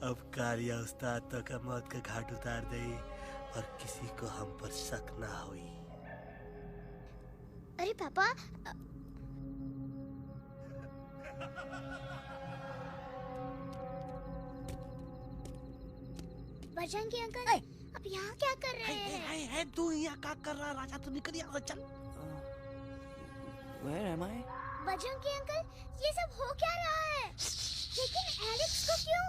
अब कालिया उस्ताद तो का मौत का घाट उतार दे और किसी को हम पर शक ना हुई। अरे पापा बजरंगी अंकल, अब यहाँ क्या कर रहे हैं? है तू यहाँ क्या कर रहा? राजा तू निकल यहाँ से, चल। Where am I? Bajrangi uncle, ये सब हो क्या रहा है? लेकिन एलेक्स को क्यों?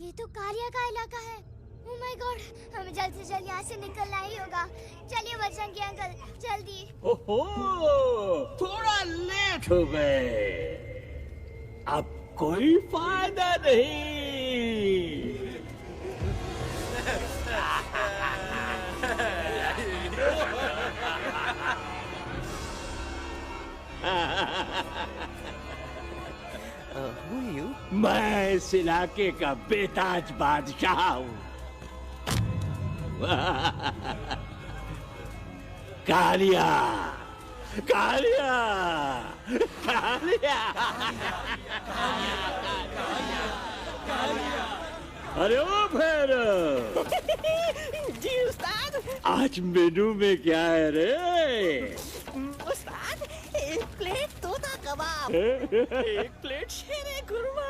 ये तो कालिया का इलाका है। Oh my God, हमें जल्द से जल्द यहाँ से निकलना ही होगा। चलिए बजरंगी अंकल, जल्दी। ओहो, थोड़ा लेट हो गए, अब कोई फायदा नहीं। Who are you? मैं इस इलाके का बेताज बादशाह हूँ। कालिया, कालिया, कालिया, अरे ओ फिर जी उस्ताद, आज मेनू में क्या है रे? उस्ताद, एक प्लेट तोता कबाब, एक प्लेट शेरे कुरमा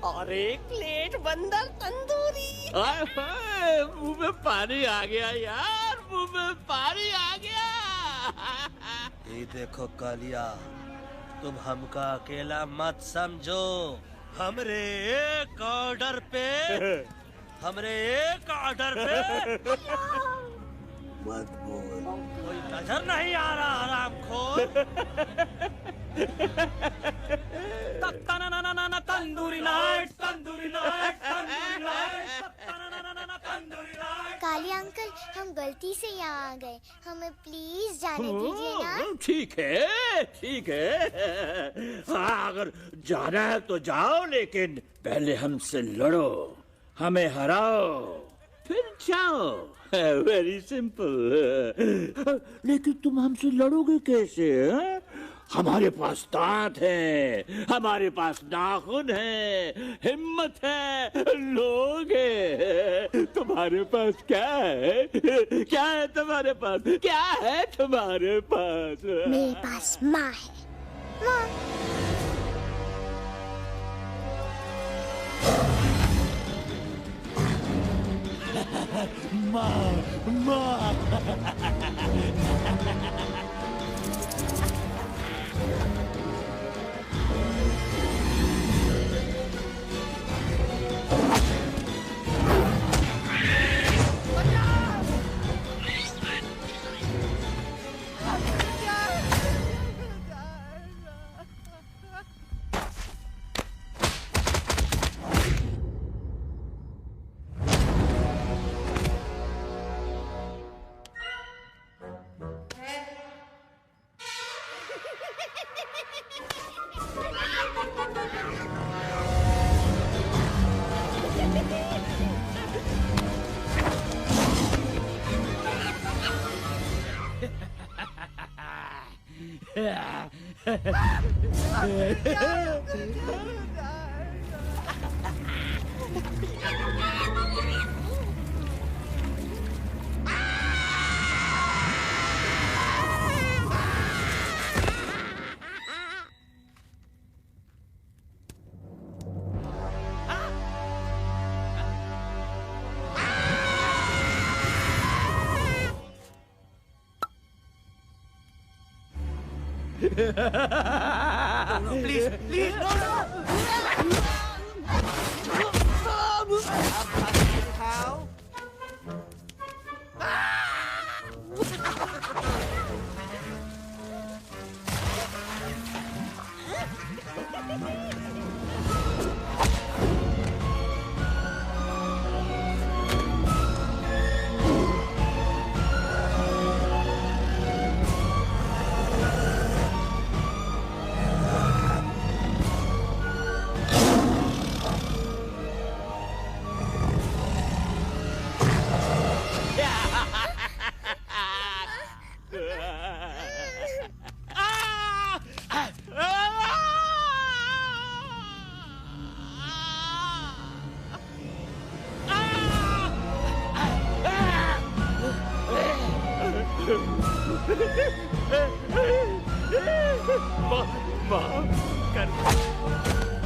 और एक प्लेट बंदर तंदूरी। मुंह में पानी आ गया यार, मुंह में पानी आ गया। ये देखो कालिया, तुम हमका अकेला मत समझो। हमरे एक ऑर्डर पे मत बोल, कोई नजर नहीं आ रहा हरामखोर। Tandoori night, tandoori night, tandoori night, Kaliya uncle, हम गलती से यहाँ आ गए, हमें प्लीज जाने दीजिए ना। ठीक है, ठीक है, हाँ अगर जाना है तो जाओ, लेकिन पहले हमसे लड़ो, हमें हराओ, फिर जाओ। Very simple. लेकिन तुम हमसे लड़ोगे कैसे? है? हमारे पास दांत है, हमारे पास नाखून है, हिम्मत है, लोगे। तुम्हारे पास क्या है? क्या है तुम्हारे पास? क्या है तुम्हारे पास? मेरे पास माँ है, माँ। माँ, माँ। No, please, please, no, no. How?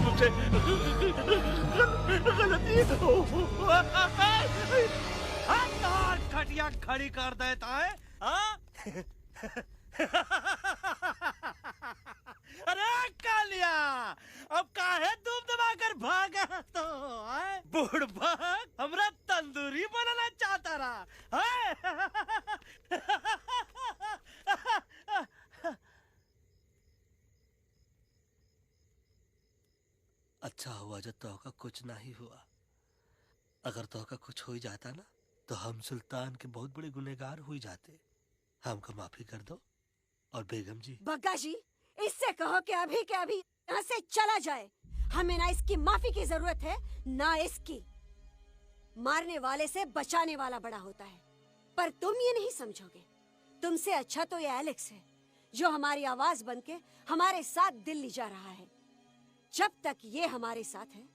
मुझे गलती और खटिया खड़ी कर देता है अरे कालिया अब काहे धूप दबाकर भागा तो बुढ़बा हमरा तंदूरी बनाना चाहता रहा अच्छा हुआ जब तोहका कुछ नहीं हुआ। अगर तोहका कुछ हो ही जाता ना तो हम सुल्तान के बहुत बड़े गुनहगार हो जाते। हमको माफी कर दो। और बेगम जी, बग्गा जी, इससे कहो कि अभी के अभी यहाँ से चला जाए। हमें ना इसकी माफी की जरूरत है ना इसकी। मारने वाले से बचाने वाला बड़ा होता है, पर तुम ये नहीं समझोगे। तुमसे अच्छा तो ये एलेक्स है जो हमारी आवाज बनके हमारे साथ दिल्ली जा रहा है। जब तक ये हमारे साथ है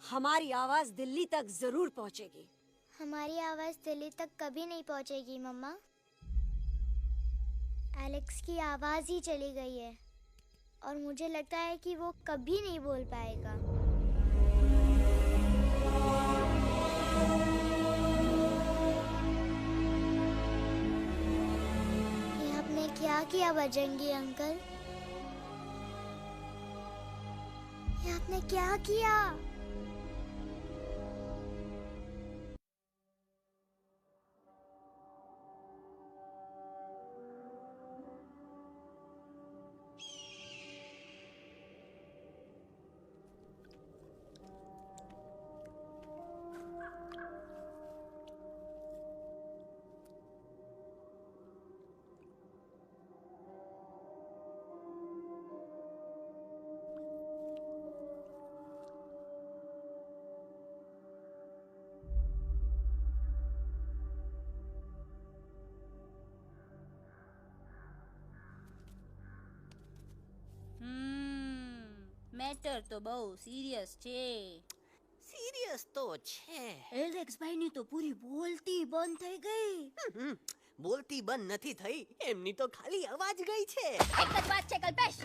हमारी आवाज दिल्ली तक जरूर पहुंचेगी। हमारी आवाज दिल्ली तक कभी नहीं पहुंचेगी मम्मा। एलेक्स की आवाज ही चली गई है और मुझे लगता है कि वो कभी नहीं बोल पाएगा। ये आपने क्या किया बजरंगी अंकल? ये आपने क्या किया? મેટર તો બહુ સિરિયસ છે. સિરિયસ તો છે. એલેક્સ ભાઈની તો પૂરી બોલતી બંધ થઈ ગઈ. બોલતી બંધ નથી થઈ, એમની તો ખાલી અવાજ ગઈ છે. એક જ વાત છે કલ્પેશ,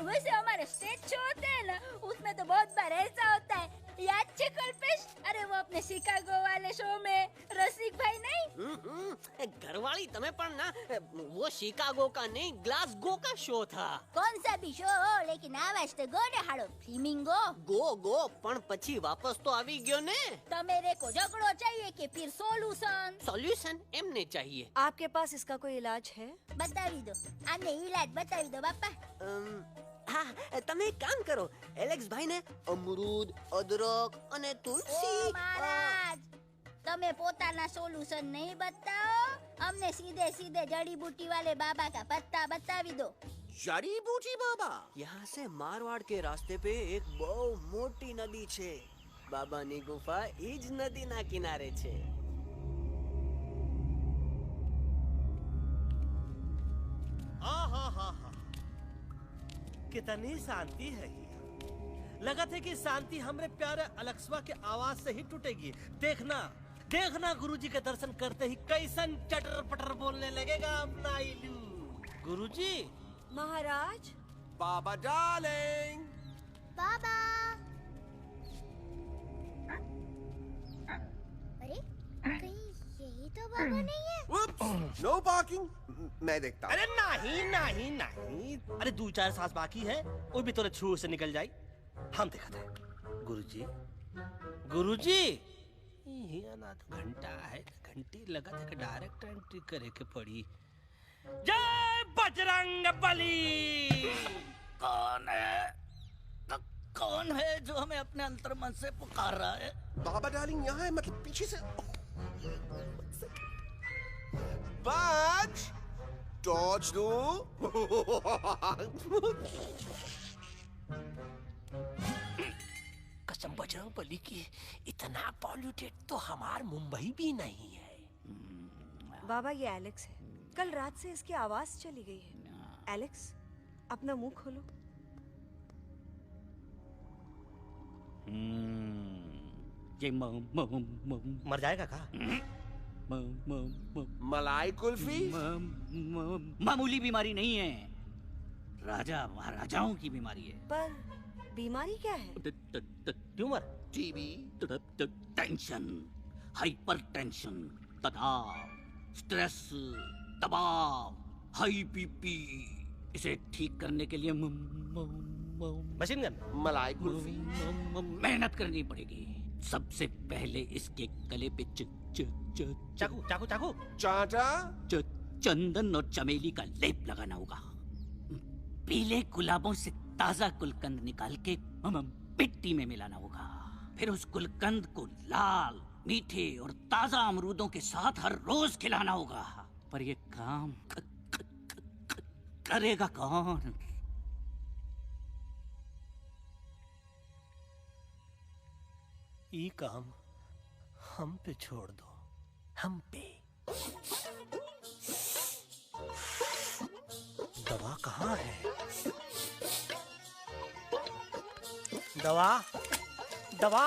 वैसे हमारे स्टेज शो होते हैं ना उसमें तो बहुत बार ऐसा होता है, याद है कल्पेश? अरे वो अपने शिकागो वाले शो में रसिक भाई नहीं, घरवाली तुम्हें पण ना, वो शिकागो का नहीं ग्लासगो का शो था. कौन सा भी शो हो लेकिन आवाज तो गो ने हाड़ो फ्लेमिंगो गो पण પછી વાપસ તો આવી ગયો ને. तो मेरे को झगड़ो चाहिए कि फिर सॉल्यूशन एमने चाहिए. आपके पास इसका कोई इलाज है? बतावी दो, आने इलाज बतावी दो बापा. हाँ, તમે એક કામ કરો, એલેક્સ ભાઈ ને અમરૂદ, અદરક અને તુલસી. महाराज તમે પોતાના સોલ્યુશન नहीं बताओ, हमने सीधे सीधे जड़ी बूटी वाले बाबा का पत्ता बतावी दो. जड़ी बूटी बाबा? यहाँ से मारवाड़ के रास्ते पे एक बहु मोटी नदी छे. बाबानी गुफा ईज नदी ना किनारे छे. कितनी शांति है यहाँ। लगा था कि शांति हमरे प्यारे अलेक्सवा के आवाज से ही टूटेगी। देखना देखना गुरुजी के दर्शन करते ही कैसन चटर पटर बोलने लगेगा अपना इलू। गुरुजी। महाराज। बाबा डार्लिंग। बाबा। अरे कहीं यही तो बाबा नहीं है। No parking. मैं देखता हूँ। अरे नहीं नहीं नहीं, अरे 2-4 सांस बाकी है, वो भी तोरे छू से निकल जाए। हम देखते हैं। गुरुजी गुरुजी ये ना तो घंटा है, घंटी लगा था कि डायरेक्ट एंट्री करे के पड़ी। जय बजरंग बली। कौन है? कौन है जो हमें अपने अंतर्मन से पुकार रहा है? बाबा डार्लिंग यहाँ है, मतलब पीछे से। बाज टॉर्च दो। कसम बजरंग बली की, इतना पॉल्यूटेड तो हमार मुंबई भी नहीं है। बाबा ये एलेक्स है, कल रात से इसकी आवाज चली गई है। एलेक्स अपना मुंह खोलो। ये मर जाएगा का? मलाई कुल्फी? मामूली बीमारी नहीं है, राजा महाराजाओं की बीमारी है। पर बीमारी क्या है? Tumour, TB, tension, hyper tension, तनाव, स्ट्रेस, दबाव, हाई बीपी। इसे ठीक करने के लिए मशीन गन, मलाई कुल्फी, मेहनत करनी पड़ेगी। सबसे पहले इसके गले पे चाकू चाकू चाकू चाटा, चंदन और चमेली का लेप लगाना होगा। पीले गुलाबों से ताजा गुलकंद निकाल के मिट्टी में मिलाना होगा। फिर उस गुलकंद को लाल, मीठे और ताजा अमरूदों के साथ हर रोज खिलाना होगा। पर ये काम करेगा कौन? ये काम हम पे छोड़ दो, हम पे। दवा कहाँ है? दवा दवा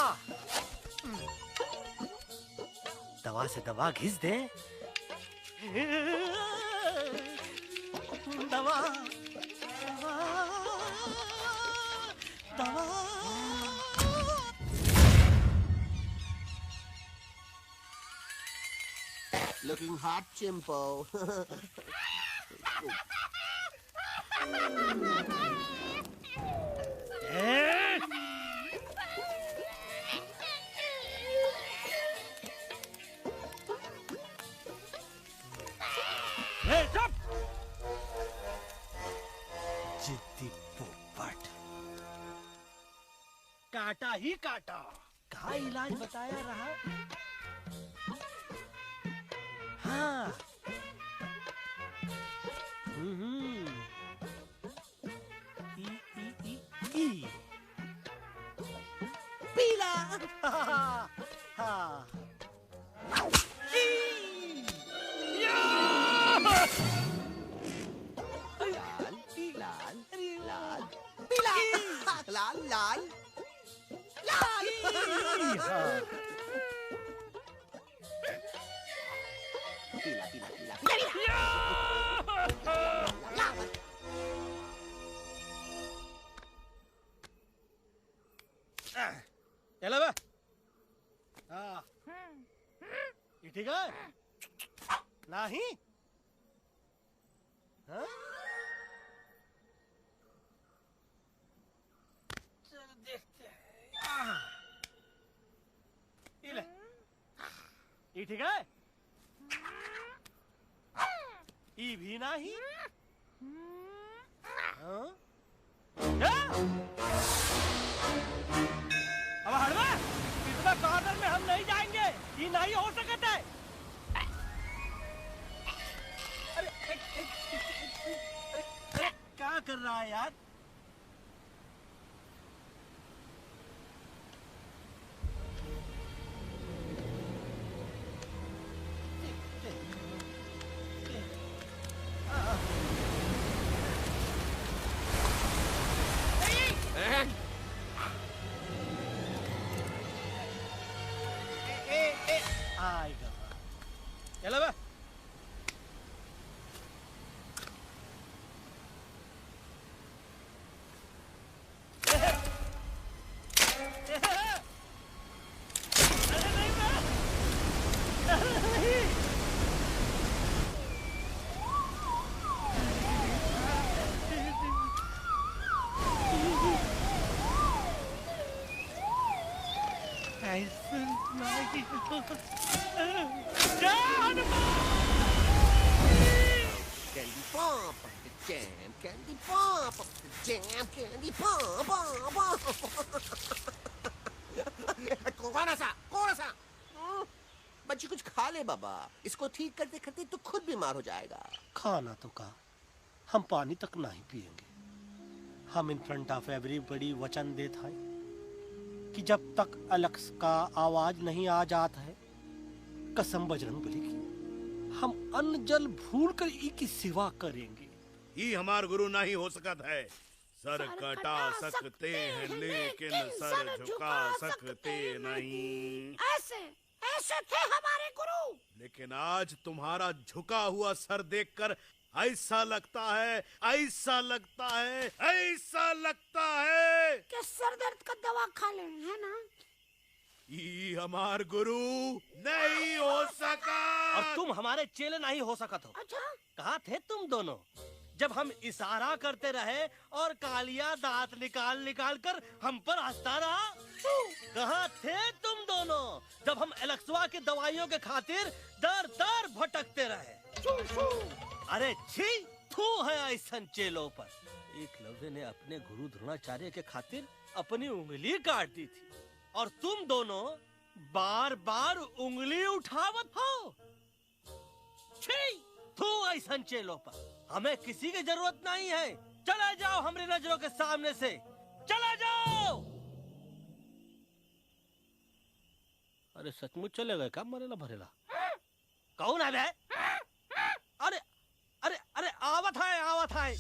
दवा से दवा घिस दे। दवा दवा Looking hot, Chimpo. जिद्दी पोपट, काटा ही काटा। कहा इलाज बताया रहा? हाँ। ई पीला। हाँ। लाल लाल पीला पीला पीला चलो बे। हाँ। ये ठीक है? नहीं? हाँ? चलो देखते हैं। ये ले। ये ठीक है? ये भी नहीं? हाँ? अब हड़वा, इतना कॉर्नर में हम नहीं जाएंगे, ये नहीं हो सकता है। अरे क्या कर रहा है यार? आएगा। चलो बे। Candy pop of the jam, candy pop of the jam, candy pop, कौन सा? बच्ची कुछ खा ले बाबा, इसको ठीक करते करते तो खुद बीमार हो जाएगा। खाना तो का, हम पानी तक नहीं पिएंगे। हम इन फ्रंट ऑफ एवरीबॉडी वचन देता है कि जब तक एलेक्स का आवाज नहीं आ जाता है, कसम बजरंगबली की, हम अन्न जल भूल कर ई की सेवा करेंगे। ये हमार गुरु नहीं हो सकता है। सर कटा सकते हैं लेकिन सर झुका सकते नहीं। ऐसे थे हमारे गुरु। लेकिन आज तुम्हारा झुका हुआ सर देखकर ऐसा लगता है कि सर दर्द का दवा खा ले, है ना? ये हमार गुरु नहीं हो सका। और तुम हमारे चेले नहीं हो सका तो। अच्छा? कहाँ थे तुम दोनों जब हम इशारा करते रहे और कालिया दांत निकाल कर हम पर हंसता रहा? कहाँ थे तुम दोनों जब हम एलेक्सवा की दवाइयों के खातिर दर दर भटकते रहे? अरे छी, थू है ऐसन चेलों पर। एकलव्य ने अपने गुरु द्रोणाचार्य के खातिर अपनी उंगली काट दी थी और तुम दोनों बार बार उंगली उठावत हो। छी, थू ऐसन चेलों पर। हमें किसी की जरूरत नहीं है। चले जाओ हमारी नजरों के सामने से, चले जाओ। अरे सचमुच चले गए क्या? मरेला भरेला कौन है बे? अरे अरे अरे आवत है।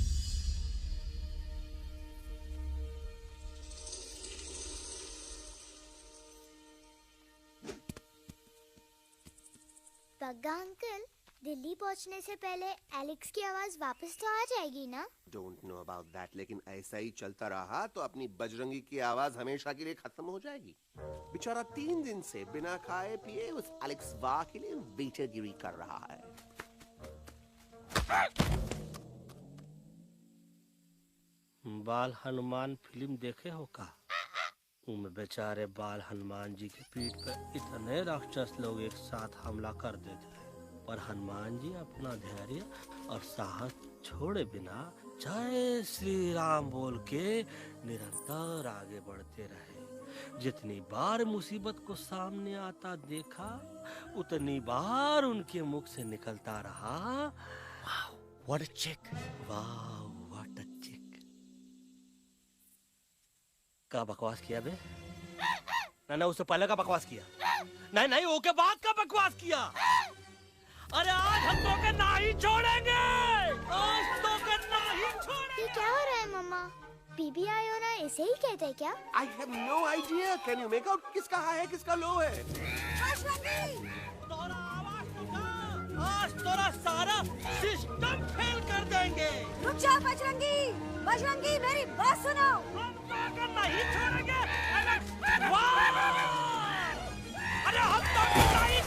पग्गा अंकल, दिल्ली पहुंचने से पहले एलेक्स की आवाज वापस तो आ जाएगी ना? डोंट नो अबाउट दैट, लेकिन ऐसा ही चलता रहा तो अपनी बजरंगी की आवाज हमेशा के लिए खत्म हो जाएगी। बेचारा 3 दिन से बिना खाए पिए उस एलेक्स वाह के लिए वेटरगिरी कर रहा है। बाल हनुमान फिल्म देखे हो का? उनमें बेचारे बाल हनुमान जी की पीठ पर इतने राक्षस लोग एक साथ हमला कर देते हैं, पर हनुमान जी अपना धैर्य और साहस छोड़े बिना जय श्री राम बोल के निरंतर आगे बढ़ते रहे। जितनी बार मुसीबत को सामने आता देखा, उतनी बार उनके मुख से निकलता रहा, व्हाट अ चिक, वाह व्हाट अ चिक। का बकवास किया बे? ना उससे पहले का बकवास किया? नहीं ओके बाद का बकवास किया। अरे आज हम तो के नहीं छोड़ेंगे, आज तो के नहीं छोड़ेंगे। ये क्या हो रहा है मम्मा? बीबी आयोना ऐसे ही कहते हैं क्या? I have no idea. Can you make out किसका हाई है किसका लो है? तोरा आवाज आज तोरा सारा सिस्टम फेल कर देंगे। रुक जा बजरंगी, बजरंगी मेरी बात सुनो। नहीं छोड़ेंगे। अरे हम तो नहीं।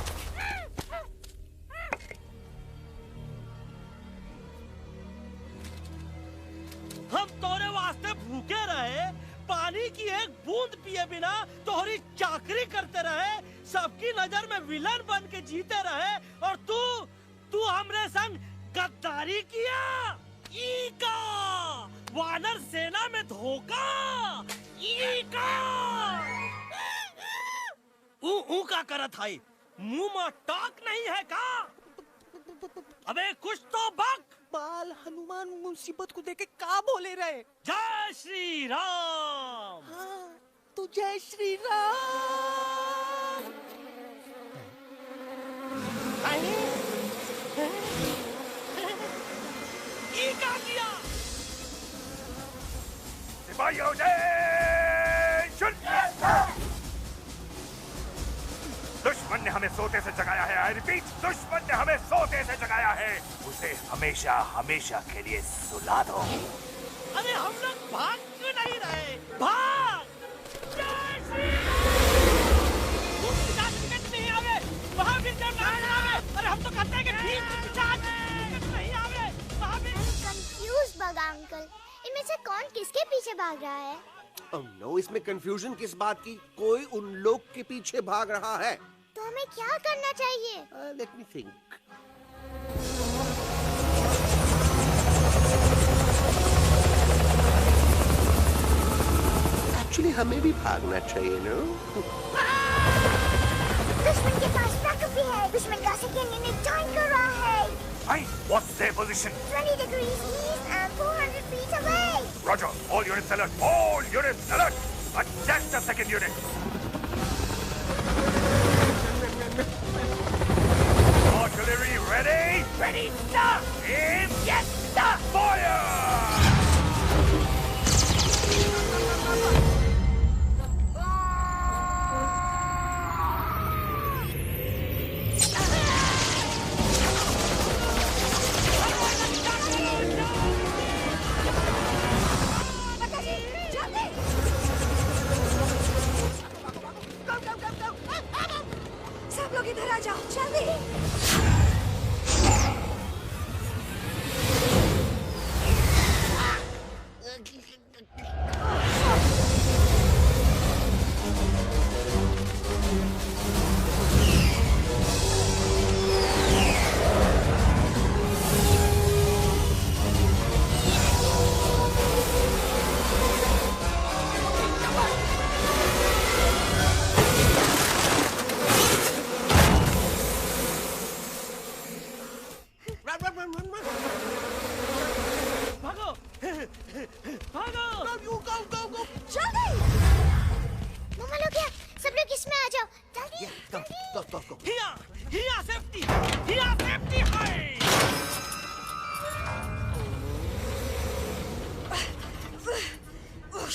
हम तोरे वास्ते भूखे रहे, पानी की एक बूंद पिए बिना तोहरी चाकरी करते रहे, सबकी नजर में विलन बन के जीते रहे, और तू हमरे संग गद्दारी किया। ई का वानर सेना में धोखा, ई का ऊ का करत है, मुंह में टाक नहीं है का? अबे कुछ तो बक। बाल हनुमान मुसीबत को देखे का बोले रहे? जय श्री राम। हाँ, तो जय श्री राम। ये क्या किया? सिपाहियों दुश्मन ने हमें सोते से जगाया है। आई रिपीट, दुश्मन ने हमें सोते से जगाया है। उसे हमेशा हमेशा के लिए सुला दो। अरे हम लोग भाग क्यों नहीं रहे? भाग! नहीं आवे, वहाँ भी जब नहीं आवे। अरे हम तो कहते हैं कि ठीक नहीं आवे, वहाँ भी। कंफ्यूज बगा अंकल, इनमें से कौन किसके पीछे भाग रहा है? नो, इसमें कंफ्यूजन किस बात की? कोई उन लोग के पीछे भाग रहा है। तो हमें क्या करना चाहिए? Let me think. एक्चुअली हमें भी भागना चाहिए, नो? दुश्मन के पास बैकअप भी है। दुश्मन का सेकेंड यूनिट ज्वाइन कर रहा है। Hey, what's their position? 20 degrees east and 400 feet away. Roger, all units alert. All units alert. Attack the second unit. Artillery ready? Ready, sir. Aim. Yes, sir. Fire! सब लोग इधर आ जाओ, जल्दी। भागो! भागो! जल्दी! मम्मा लोग क्या? सब लोग इसमें आ जाओ, जल्दी! हिया सेफ्टी! हिया सेफ्टी है!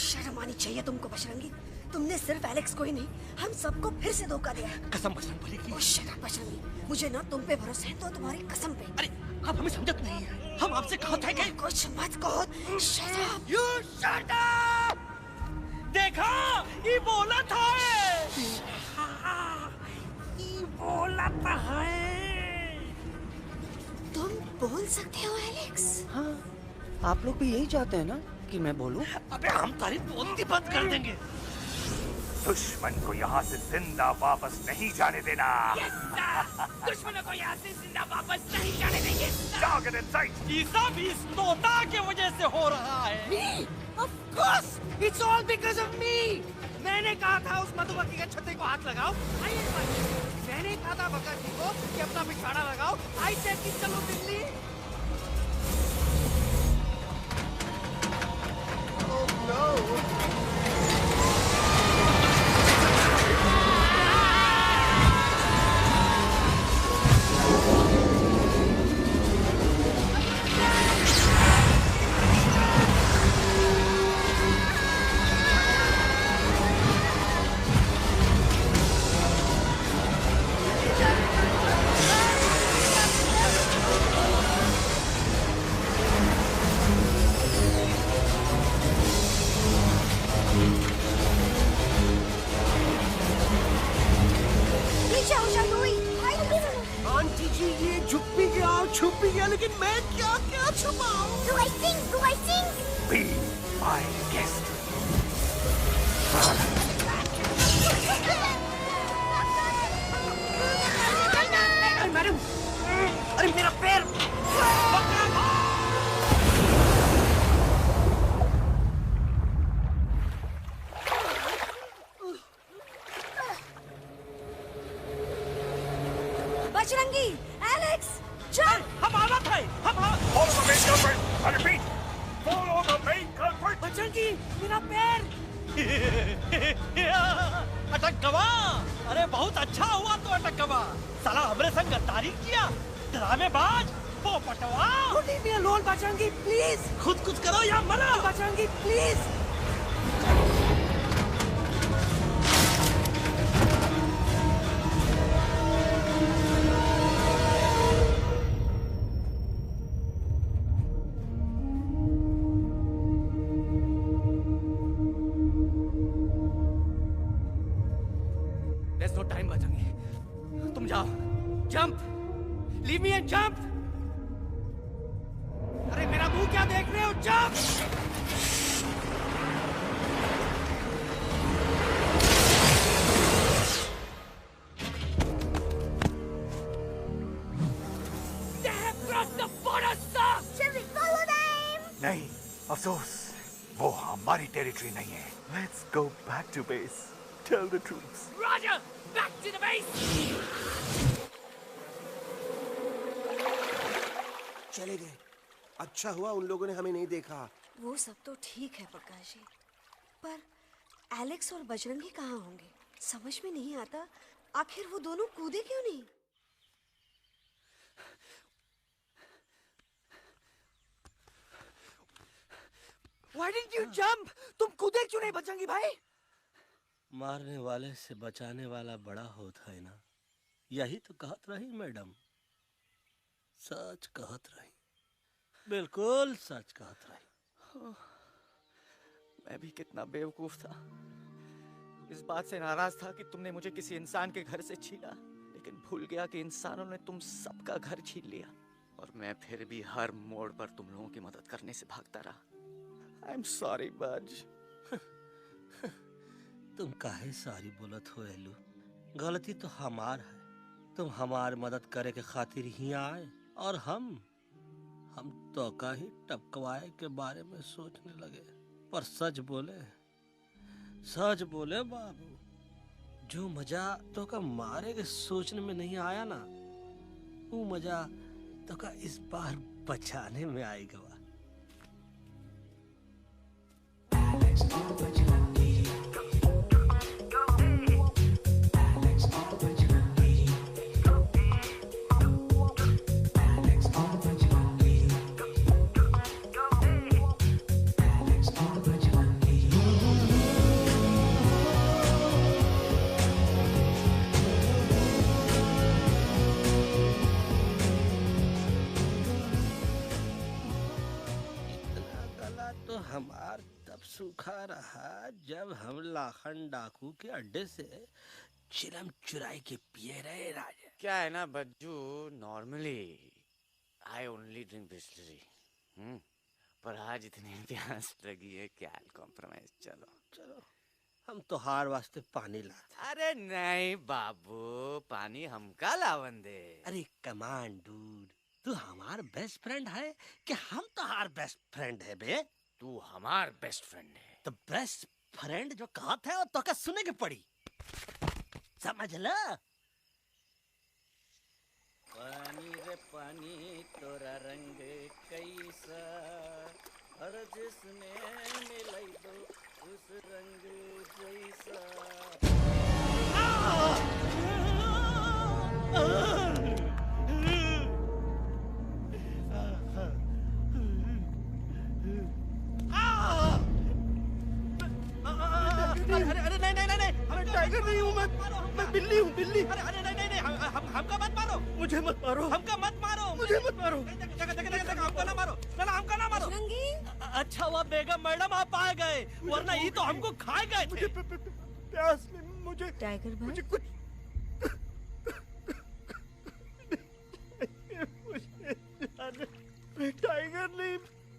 शर्म आनी चाहिए तुमको बजरंगी। तुमने सिर्फ एलेक्स को ही नहीं, हम सबको फिर से धोखा दिया। कसम बजरंग बली की। शट अप बजरंगी, मुझे ना तुम पे भरोसा है तो तुम्हारी कसम पे। अरे आप हमें समझत नहीं है। हम आपसे कहा था कि कुछ मत कहो। Shut up. You shut up! देखा, ये बोला था। ये बोला था है। तुम बोल सकते हो एलेक्स? हाँ, आप लोग भी यही चाहते हैं ना कि मैं बोलूं? अबे हम तारीफ बोलती बंद कर देंगे। दुश्मन को यहाँ से जिंदा वापस नहीं जाने देना। दुश्मनों को यहाँ से जिंदा वापस नहीं जाने देंगे। Target in sight. ये सब इस तोता के वजह से हो रहा है। Me? Of course, it's all because of me. मैंने कहा था उस मधुमक्खी के छत्ते को हाथ लगाओ। मैंने कहा था भगत जी को कि अपना पिछवाड़ा लगाओ। आई सेड कि चलो दिल्ली। Oh no! आंटी जी, ये झुक भी गया, छुप भी गया, लेकिन मैं क्या क्या छुपाऊं? Do I sing? Do I sing? Be my guest. अरे मैडम, अरे मेरा पैर! बजरंगी, एलेक्स, चल! हम आना था। Follow the main culprit. I repeat, follow the main culprit. Bajrangi, मेरा पैर! अटक गवा। अरे बहुत अच्छा हुआ तो अटक गवा। साला हमरे संग गद्दारी किया, ड्रामेबाज, पोपटवा। Leave me alone, Bajrangi, please. खुद कुछ करो या मरो। Bajrangi, please. There's no time, Bajrangi. तुम जाओ। Jump! Leave me and jump! अरे मेरा मुंह क्या देख रहे हो? Jump! They have crossed the border, sir! Shall we follow them? नहीं, अफसोस, वो हमारी टेरिटरी नहीं है। Let's go back to base. Tell the troops. Roger! Back to the base! चले गए। अच्छा हुआ उन लोगों ने हमें नहीं देखा। वो सब तो ठीक है प्रकाश जी, पर एलेक्स और बजरंगी कहाँ होंगे? समझ में नहीं आता आखिर वो दोनों कूदे क्यों नहीं? Why didn't you jump? तुम कूदे क्यों नहीं बजरंगी भाई? मारने वाले से बचाने वाला बड़ा होता है ना। यही तो कहत रही मैडम। सच कहत रही, बिल्कुल सच कहत रही। मैं भी कितना बेवकूफ था। इस बात से नाराज था कि तुमने मुझे किसी इंसान के घर से छीना, लेकिन भूल गया कि इंसानों ने तुम सबका घर छीन लिया और मैं फिर भी हर मोड़ पर तुम लोगों की मदद करने से भागता रहा। I'm sorry, बज। तुम काहे सारी बोलत हो एलू? गलती तो हमार है। तुम हमार मदद करे के खातिर ही आए और हम तो का ही टपकवाए के बारे में सोचने लगे। पर सच बोले बाबू, जो मजा तो का मारे के सोचने में नहीं आया ना, वो मजा तो का इस बार बचाने में आएगा। हमार तब सूखा रहा जब हम लाखन डाकू के अड्डे से चिलम चुराई के पिए रहे राजा। क्या है ना Bajju, normally I only drink Bisleri, पर आज इतनी प्यास लगी है क्या कॉम्प्रोमाइज। चलो हम तो हार वास्ते पानी लाते। अरे नहीं बाबू, पानी हमका लावन दे। अरे कमान डूड, तू हमार बेस्ट फ्रेंड है कि हम तो हार बेस्ट फ्रेंड है बे? तू हमार बेस्ट फ्रेंड है। तो बेस्ट फ्रेंड जो कहत है वो तो क्या सुने के पड़ी, समझ ला। पानी रे पानी तोरा रंग कैसा, हर जिसमें मिलाई दो उस रंग जैसा। अरे नहीं, हमें टाइगर नहीं हूँ मैं बिल्ली हूँ, बिल्ली। अरे नहीं, हमका मत मारो। मुझे मत मारो। हमका मत मारो। मुझे मत मारो। हमका ना मारो। ना हमका ना मारो। अच्छा हुआ बेगम मैडम आप आ गए, वरना ये तो हमको खा गए थे। प्यास ने मुझे टाइगर भाई, मुझे कुछ मैं टाइगर नहीं,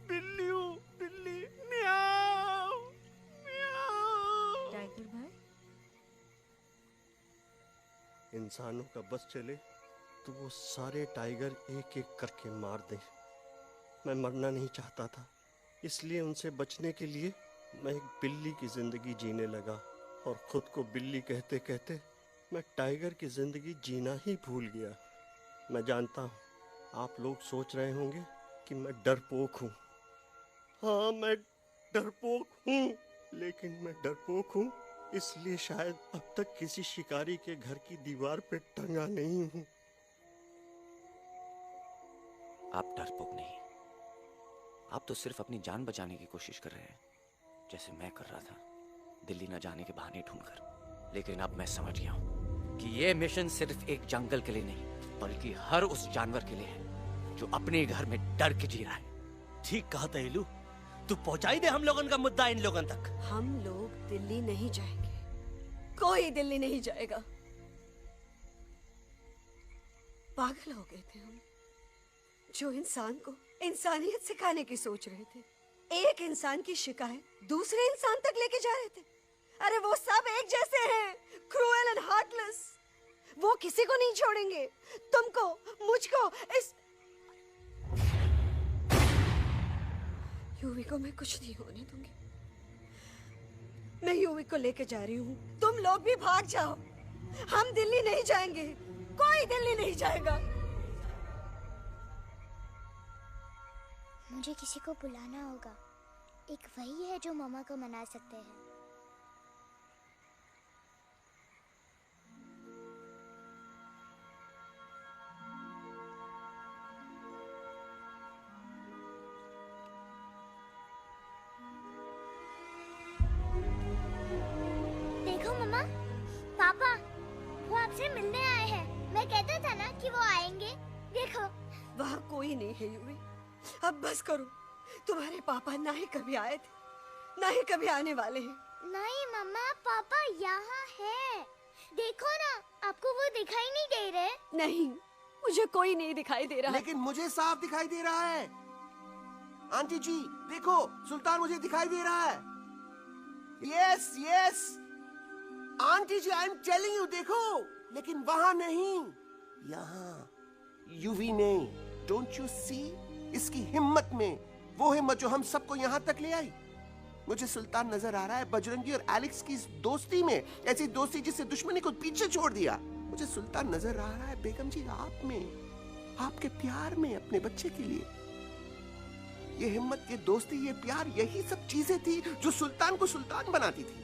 बिल्ली हूँ, बिल्ली। म्याऊ म्याऊ। टाइगर भाई, इंसानों का बस चले तो वो सारे टाइगर एक एक करके मार दें। मैं मरना नहीं चाहता था, इसलिए उनसे बचने के लिए मैं एक बिल्ली की जिंदगी जीने लगा और खुद को बिल्ली कहते कहते मैं टाइगर की जिंदगी जीना ही भूल गया। मैं जानता हूँ आप लोग सोच रहे होंगे कि मैं डरपोक हूँ। हाँ, मैं डरपोक हूँ, लेकिन मैं डरपोक हूँ इसलिए शायद अब तक किसी शिकारी के घर की दीवार पे टंगा नहीं हूँ। आप डरपोक नहीं, आप तो सिर्फ अपनी जान बचाने की कोशिश कर रहे हैं, जैसे मैं कर रहा था दिल्ली न जाने के बहाने ढूंढकर। लेकिन अब मैं समझ गया हूँ कि ये मिशन सिर्फ एक जंगल के लिए नहीं, बल्कि हर उस जानवर के लिए है जो अपने घर में डर के जी रहा है। ठीक कहा तैलू, तू पहुंचाई दे हम लोगन का मुद्दा इन लोगन तक। हम लोग दिल्ली नहीं जाएंगे, कोई दिल्ली नहीं जाएगा। पागल हो गए थे हम, जो इंसान को इंसानियत सिखाने की सोच रहे थे, एक इंसान की शिकायत दूसरे इंसान तक लेके जा रहे थे। अरे वो सब एक जैसे हैं, क्रूएल एंड हार्टलेस। वो किसी को नहीं छोड़ेंगे, तुमको, मुझको, इस यूवी को मैं कुछ नहीं होने दूंगी। मैं यूवी को लेके जा रही हूँ, तुम लोग भी भाग जाओ। हम दिल्ली नहीं जाएंगे, कोई दिल्ली नहीं जाएगा। मुझे किसी को बुलाना होगा, एक वही है जो मामा को मना सकते हैं। देखो मम्मा, पापा वो आपसे मिलने आए हैं। मैं कहता था ना कि वो आएंगे। देखो वहाँ कोई नहीं है यूवी, अब बस करो। तुम्हारे पापा ना ही कभी आए थे, ना ही कभी आने वाले हैं। नहीं मम्मा, पापा यहाँ है। देखो ना, आपको वो दिखाई नहीं दे रहे? नहीं, मुझे कोई नहीं दिखाई दे रहा। लेकिन मुझे साफ दिखाई दे रहा है। आंटी जी देखो, सुल्तान मुझे दिखाई दे रहा है। Yes yes aunty ji, I am telling you, देखो। लेकिन वहां नहीं, यहाँ यूवी नहीं। डोंट यू सी इसकी हिम्मत में, वो हिम्मत जो हम सबको यहाँ तक ले आई। मुझे सुल्तान नजर आ रहा है बजरंगी और एलेक्स की इस दोस्ती में, ऐसी दोस्ती जिससे दुश्मनी को पीछे छोड़ दिया। मुझे सुल्तान नजर आ रहा है बेगम जी आप में, आपके प्यार में अपने बच्चे के लिए। ये हिम्मत, ये दोस्ती, ये प्यार, यही सब चीजें थी जो सुल्तान को सुल्तान बनाती थी।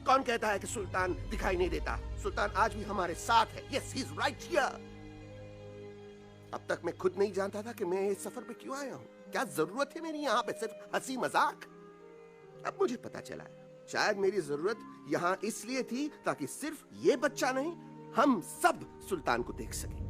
कौन कहता है कि सुल्तान दिखाई नहीं देता? सुल्तान आज भी हमारे साथ है। Yes, he is right here. अब तक मैं खुद नहीं जानता था कि मैं इस सफर पे क्यों आया हूँ। क्या जरूरत है मेरी यहाँ पे सिर्फ हंसी मजाक? अब मुझे पता चला है, शायद मेरी जरूरत यहाँ इसलिए थी ताकि सिर्फ ये बच्चा नहीं, हम सब सुल्तान को देख सकें।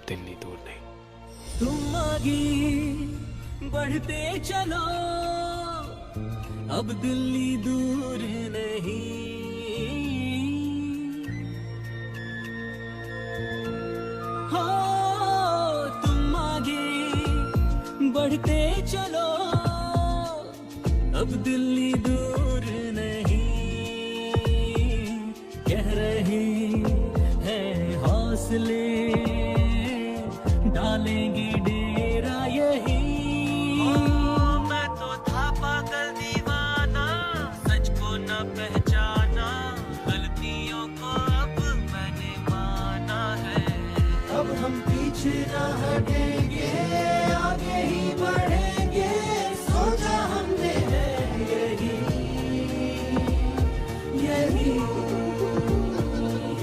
दिल्ली दूर नहीं। तुम आगे बढ़ते चलो, अब दिल्ली दूर नहीं। हो तुम आगे बढ़ते चलो, अब दिल्ली दूर नहीं। कह रहे हैं हौसले, डालेंगे डेरा यही। मैं तो था पागल दीवाना, सच को न पहचाना, गलतियों को अब मैंने माना है। अब हम पीछे न हटेंगे, आगे ही बढ़ेंगे, सोचा हमने है यही यही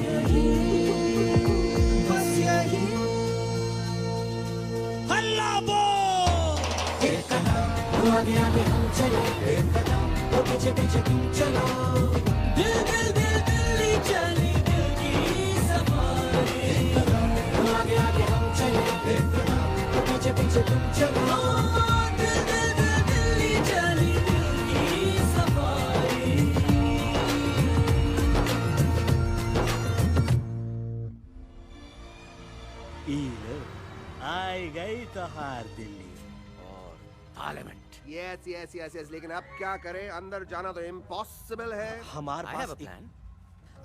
यही, बस यही। एक कदम आगे आगे हम चले, एक कदम वो पीछे पीछे तुम चलो। दिल दिल दिल दिल्ली चली, दिल की सफारी। एक कदम आगे आगे हम चले, एक कदम वो पीछे पीछे तुम चलो। दिल दिल दिल दिल्ली चली, दिल की सफारी। आई गई तो हार दिल्ली और parliament. Yes yes yes yes, लेकिन अब क्या करें, अंदर जाना तो इम्पॉसिबल है। हमारे पास प्लान।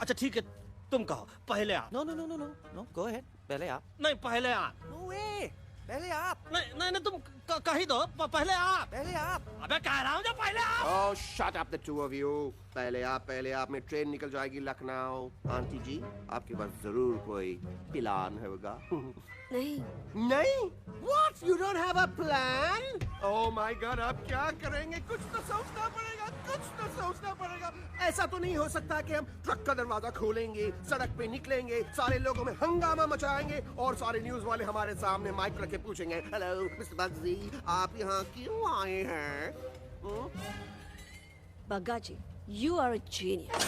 अच्छा ठीक है, तुम कहो पहले आप। No no no no no no, go ahead, पहले आप। नहीं पहले आप। नो वे, पहले आप। नहीं नहीं नहीं, तुम कह ही दो, पहले आप। पहले आप। अबे कह रहा हूँ जो पहले आप। Oh, shut up the two of you. पहले आप में ट्रेन निकल जाएगी लखनऊ। आंटी जी, आपके पास जरूर कोई प्लान होगा। नहीं? What? You don't have a plan? Oh my God, आप क्या करेंगे? कुछ तो सोचना पड़ेगा। ऐसा तो नहीं हो सकता कि हम ट्रक का दरवाजा खोलेंगे, सड़क पे निकलेंगे, सारे लोगों में हंगामा मचाएंगे और सारे न्यूज वाले हमारे सामने माइक रख के पूछेंगे, हेलो मिस्टर बग्जी, आप यहाँ क्यों आए हैं? बग्गा जी, you are a genius.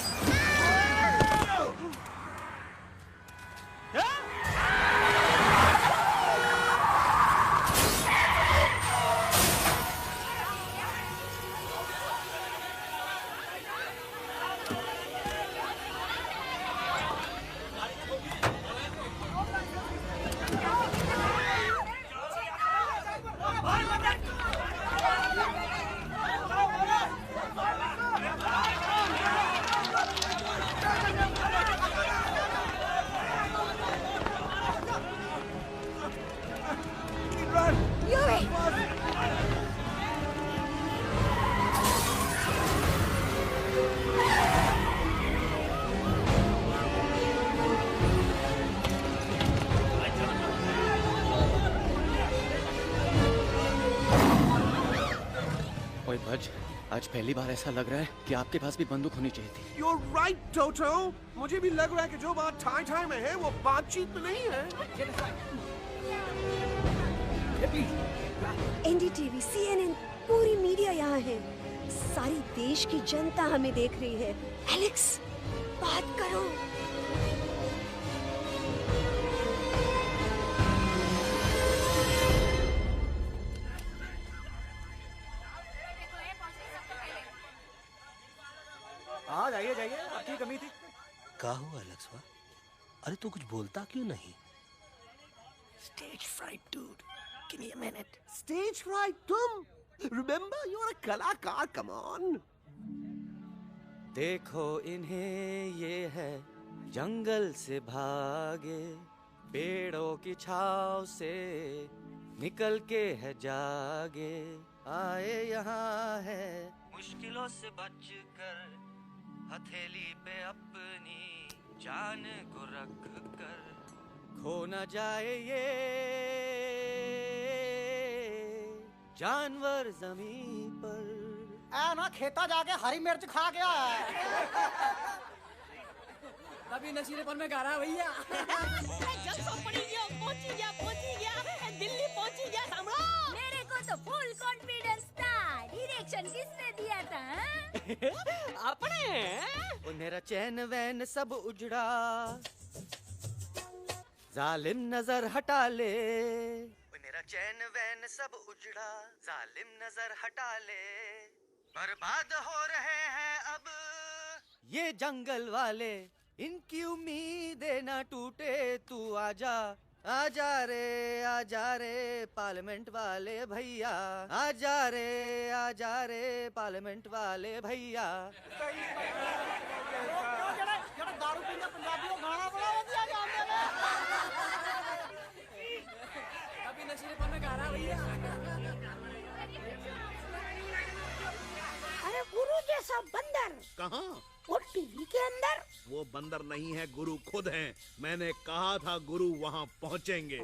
ओए बज, आज पहली बार ऐसा लग रहा है कि आपके पास भी बंदूक होनी चाहिए थी। You're right, टोटो। मुझे भी लग रहा है कि जो बात ठाई में है वो बातचीत में नहीं है। NDTV, CNN, पूरी मीडिया यहाँ है। सारी देश की जनता हमें देख रही है। एलेक्स, बात करो। हाँ जाइए जाइए, आपकी कमी थी। क्या हुआ लक्ष्मण? अरे तू कुछ बोलता क्यों नहीं? Stage fright, dude. Give me a minute. Stage fright, तुम? Remember, you're a कलाकार. Come on. देखो इन्हें, ये है जंगल से भागे, पेड़ों की छाव से निकल के है जागे, आए यहाँ है मुश्किलों से बचकर, हथेली पे अपनी जान को रख कर, खो न जाए ये जानवर जमीन पर। ना खेता जाके हरी मिर्च खा गया है। कभी नशीलेपन में गा रहा है भैया। दिल्ली पहुंची गया सामरा। मेरे को तो फुल कॉन्फिडेंस था। डायरेक्शन किसने दिया था? अपने। मेरा चैन वैन सब उजड़ा, जालिम नजर हटा ले। मेरा चैन वैन सब उजड़ा, जालिम नजर हटा ले। बर्बाद हो रहे हैं अब ये जंगल वाले, इनकी उम्मीदें ना टूटे, तू आजा आजा रे पार्लियामेंट वाले भैया, आजा रे पार्लियामेंट वाले भैया। दारू पीने पंजाबी को गाना बड़ा दिया जाता है। कभी नशीलेपन में गा रहा है भैया। अरे गुरु जैसा बंदर कहाँ? और टीवी के अंदर। वो बंदर नहीं है, गुरु खुद हैं। मैंने कहा था गुरु वहाँ पहुँचेंगे।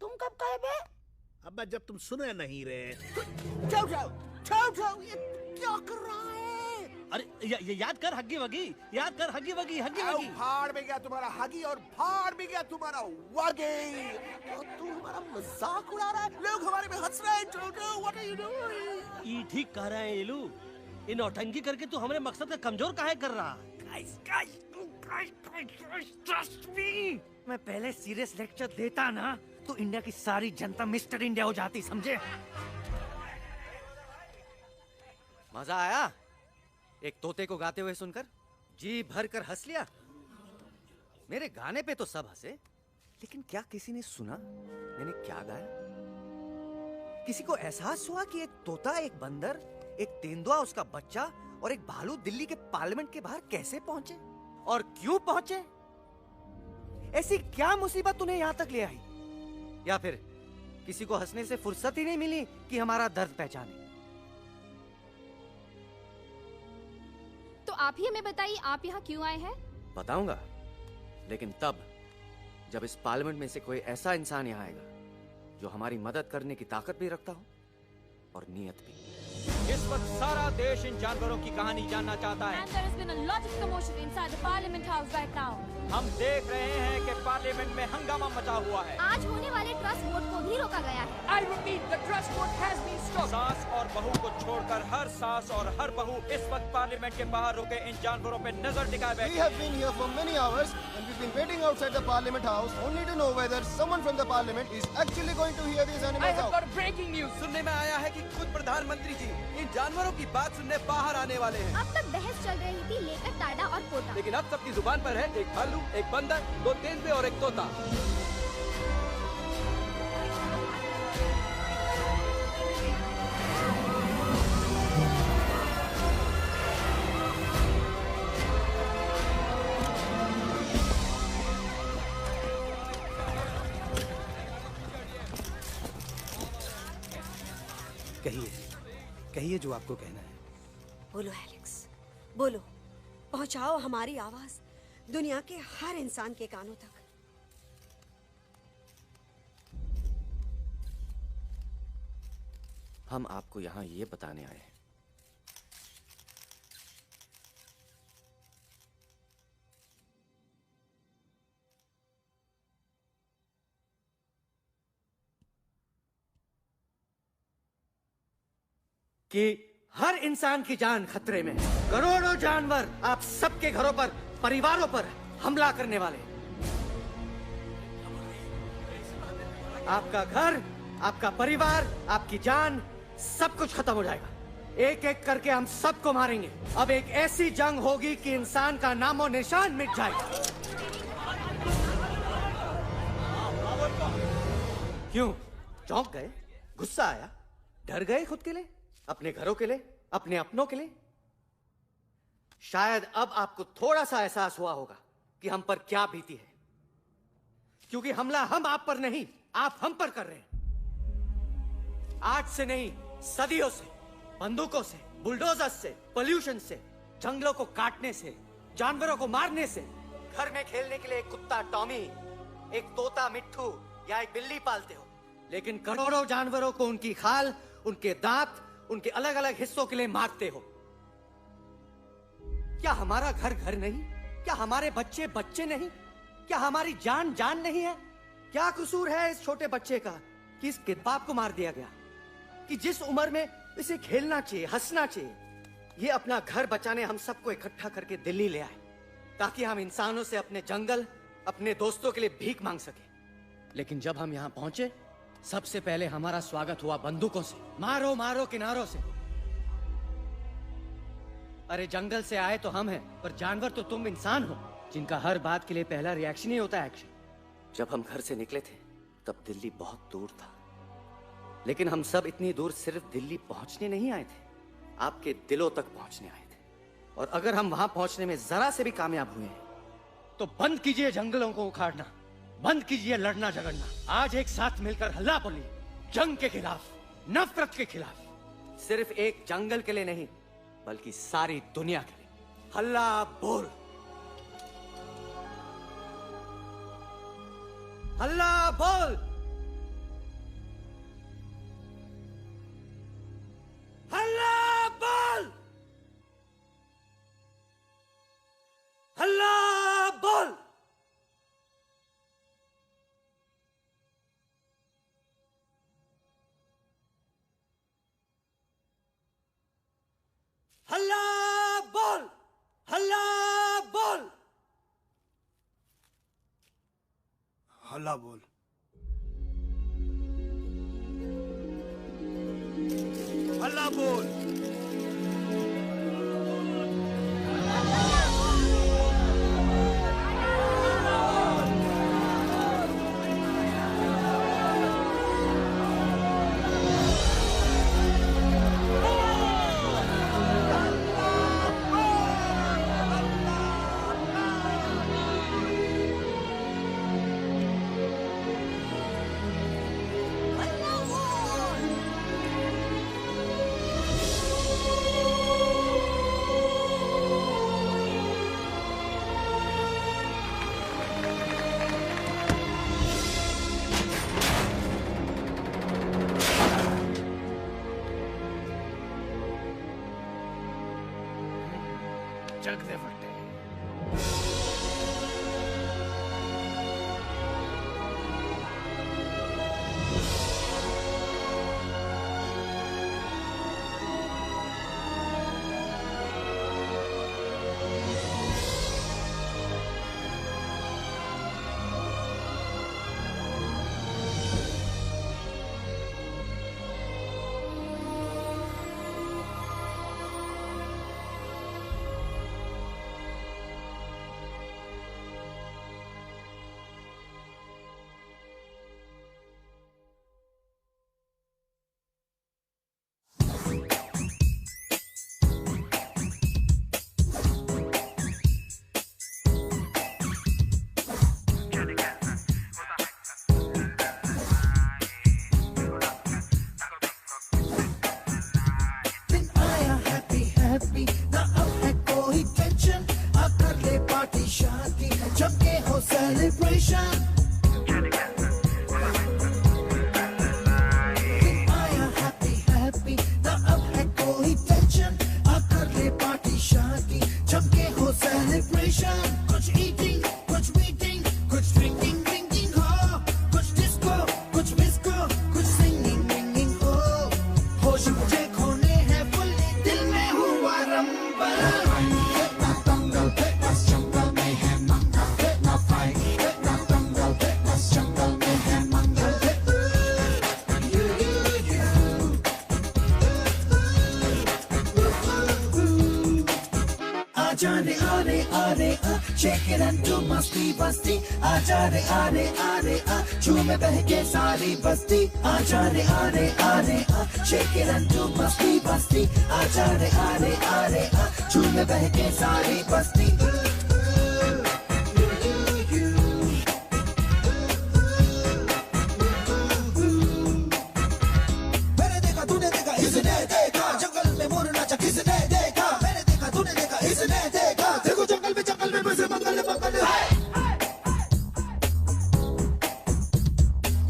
तुम कब कहे बे? अब जब तुम सुने नहीं रहे। ये क्या कर रहा है? अरे याद कर हग्गी वगी, याद कर हग्गी वगी। भाड़ में गया तुम्हारा हगी और भाड़ में गया तुम्हारा वगी। और तू हमारा मजाक उड़ा रहा है, लोग हमारे में हंस रहे हैं। What are you doing? ये ठीक कह रहे हैं इलू। इन नौटंकी करके तू हमारे मकसद का कमजोर काहे कर रहा? मैं पहले सीरियस लेक्चर देता ना तो इंडिया की सारी जनता मिस्टर इंडिया हो जाती, समझे? मजा आया एक तोते को गाते हुए सुनकर? जी भर कर हंस लिया। मेरे गाने पे तो सब हंसे, लेकिन क्या किसी ने सुना मैंने क्या गाया? किसी को एहसास हुआ कि एक तोता, एक बंदर, एक तेंदुआ, उसका बच्चा और एक भालू दिल्ली के पार्लियामेंट के बाहर कैसे पहुंचे और क्यों पहुंचे? ऐसी क्या मुसीबत उन्हें यहां तक ले आई? या फिर किसी को हंसने से फुर्सत ही नहीं मिली कि हमारा दर्द पहचाने? आप ही हमें बताइए, आप यहाँ क्यों आए हैं? बताऊंगा, लेकिन तब जब इस पार्लियामेंट में से कोई ऐसा इंसान यहाँ आएगा जो हमारी मदद करने की ताकत भी रखता हो और नीयत भी। इस वक्त सारा देश इन जानवरों की कहानी जानना चाहता है। And there has been a lot of commotion inside the Parliament House right now. हम देख रहे हैं कि पार्लियामेंट में हंगामा मचा हुआ है। आज होने वाले ट्रस्ट वोट को भी रोका गया है। I repeat, the trust vote has been stopped. सास और बहू को छोड़कर हर सास और हर बहू इस वक्त पार्लियामेंट के बाहर रुके इन जानवरों पे नजर टिकाए बैठे। We have been here for many hours and we've been waiting outside the Parliament House only to know whether someone from the Parliament is actually going to hear these animals out. I have got breaking news. सुनने में आया है कि खुद प्रधानमंत्री जी इन जानवरों की बात सुनने बाहर आने वाले हैं। अब तक बहस चल रही थी लेकर टाडा और पोता, लेकिन अब सबकी जुबान पर है एक भालू, एक बंदर, 2 तेंदुए और एक तोता। कहिए जो आपको कहना है। बोलो एलेक्स, बोलो, पहुंचाओ हमारी आवाज दुनिया के हर इंसान के कानों तक। हम आपको यहाँ ये बताने आए हैं कि हर इंसान की जान खतरे में है। करोड़ों जानवर आप सबके घरों पर, परिवारों पर हमला करने वाले। आपका घर, आपका परिवार, आपकी जान, सब कुछ खत्म हो जाएगा। एक एक करके हम सबको मारेंगे। अब एक ऐसी जंग होगी कि इंसान का नामो निशान मिट जाएगा। क्यों चौंक गए? गुस्सा आया? डर गए खुद के लिए, अपने घरों के लिए, अपने अपनों के लिए? शायद अब आपको थोड़ा सा एहसास हुआ होगा कि हम पर क्या बीती है, क्योंकि हमला हम आप पर नहीं, आप हम पर कर रहे हैं। आज से नहीं, सदियों से, बंदूकों से, बुलडोजर से, पोल्यूशन से, जंगलों को काटने से, जानवरों को मारने से। घर में खेलने के लिए एक कुत्ता टॉमी, एक तोता मिट्ठू या एक बिल्ली पालते हो, लेकिन करोड़ों जानवरों को उनकी खाल, उनके दांत, उनके अलग अलग हिस्सों के लिए मारते हो। क्या हमारा घर घर नहीं? क्या हमारे बच्चे बच्चे नहीं? क्या हमारी जान जान नहीं है? क्या कसूर है इस छोटे बच्चे का कि इसके बाप को मार दिया गया, कि जिस उम्र में इसे खेलना चाहिए, हंसना चाहिए? ये अपना घर बचाने हम सबको इकट्ठा करके दिल्ली ले आए ताकि हम इंसानों से अपने जंगल, अपने दोस्तों के लिए भीख मांग सके। लेकिन जब हम यहाँ पहुंचे, सबसे पहले हमारा स्वागत हुआ बंदूकों से। मारो मारो किनारों से। अरे जंगल से आए तो हम हैं, पर जानवर तो तुम इंसान हो, जिनका हर बात के लिए पहला रिएक्शन ही होता है एक्शन। जब हम घर से निकले थे तब दिल्ली बहुत दूर था, लेकिन हम सब इतनी दूर सिर्फ दिल्ली पहुंचने नहीं आए थे, आपके दिलों तक पहुंचने आए थे। और अगर हम वहां पहुंचने में जरा से भी कामयाब हुए हैं तो बंद कीजिए जंगलों को उखाड़ना, बंद कीजिए लड़ना झगड़ना। आज एक साथ मिलकर हल्ला बोलिए, जंग के खिलाफ, नफरत के खिलाफ। सिर्फ एक जंगल के लिए नहीं, बल्कि सारी दुनिया के लिए हल्ला बोल, हल्ला बोल, हल्ला बोल, हल्ला बोल। हल्ला बोल, हल्ला बोल, हल्ला बोल। हल्ला बोल। पार्टी शादी जब के हो सेलिब्रेशन आया हैप्पी हैप्पी ना अब है कोई टेंशन अब कर ले पार्टी शादी जब के हो सेलिब्रेशन कुछ ईटिंग कुछ मीटिंग कुछ ड्रिंकिंग ड्रिंकिंग हो कुछ डिस्को कुछ विस्को कुछ सिंगिंग विंगिंग हो होश मुझे खोने हैं फुल्ली दिल में हुआ रंबल ना दंगल बस जंगल में है मंगल ना फाइट ना दंगल बस जंगल में है मंगल आजा रे आरे आरे shake it and do मस्ती बस्ती आजा रे आरे आरे झूमे बहके सारी बस्ती आजा रे आरे आरे shake it and do मस्ती बस्ती आजा रे आरे आरे झूमे बहके सारी बस्ती मैंने देखा तूने देखा इसने देखा जंगल में मोर नाचा किसने देखा मैंने देखा तूने देखा इसने देखा देखो जंगल में बसे मंगल मंगल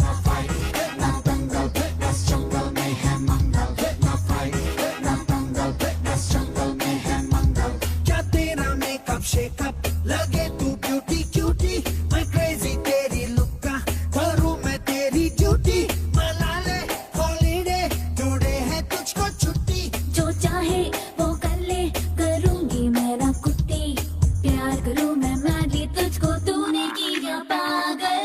ना फाइट ना दंगल बस जंगल में है मंगल ना फाइट ना दंगल बस जंगल में है मंगल क्या तेरा मेकअप शेकअप लगे तू ब्यूटी क्यूटी मैं क्रेजी तेरी लुक का करूं मैं तेरी ड्यूटी मना ले हॉलीडे जोड़े है तुझको छुट्टी जो चाहे वो कर ले करूंगी मैं ना कुत्ती प्यार करूं मैं मैडली तुझको तूने किया पागल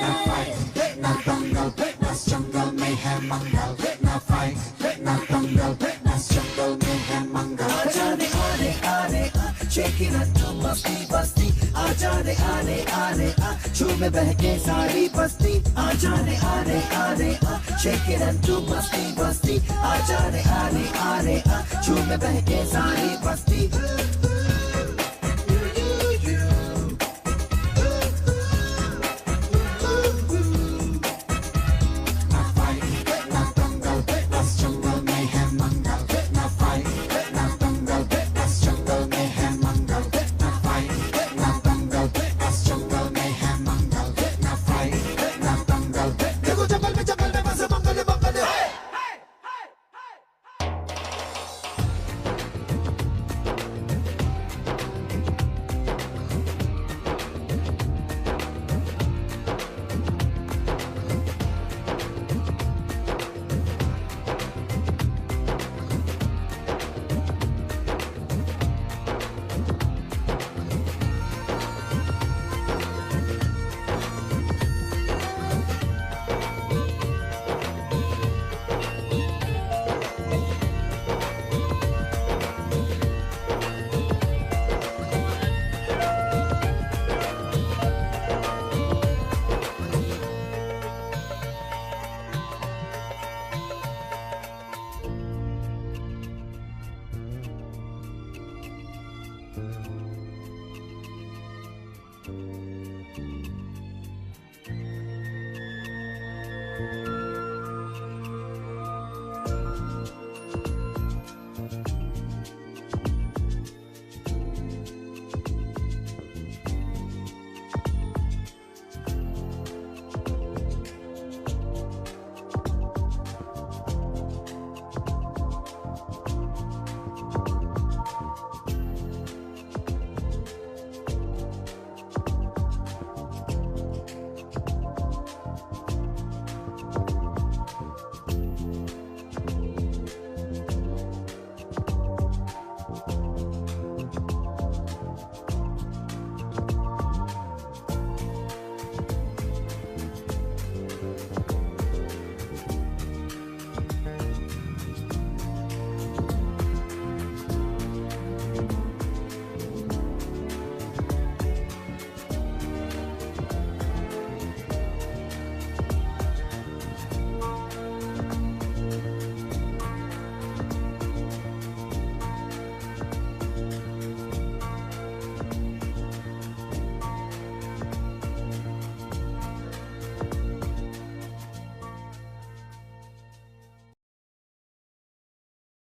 ना दंगल बस जंगल में है मंगल ना फाइट ना दंगल बस जंगल में है मंगल आजा रे आरे आरे shake it and do मस्ती बस्ती आजा रे आरे आरे झूमे बहके सारी बस्ती आजा रे आरे आरे shake it and do मस्ती बस्ती आजा रे आरे आरे झूमे बहके सारी बस्ती ना फाइट ना दंगल बस जंगल में है मंगल ना फाइट ना दंगल बस जंगल में है मंगल ना फाइट ना दंगल बस जंगल में है मंगल ना फाइट ना दंगल देखो जंगल में बस मंगल मंगल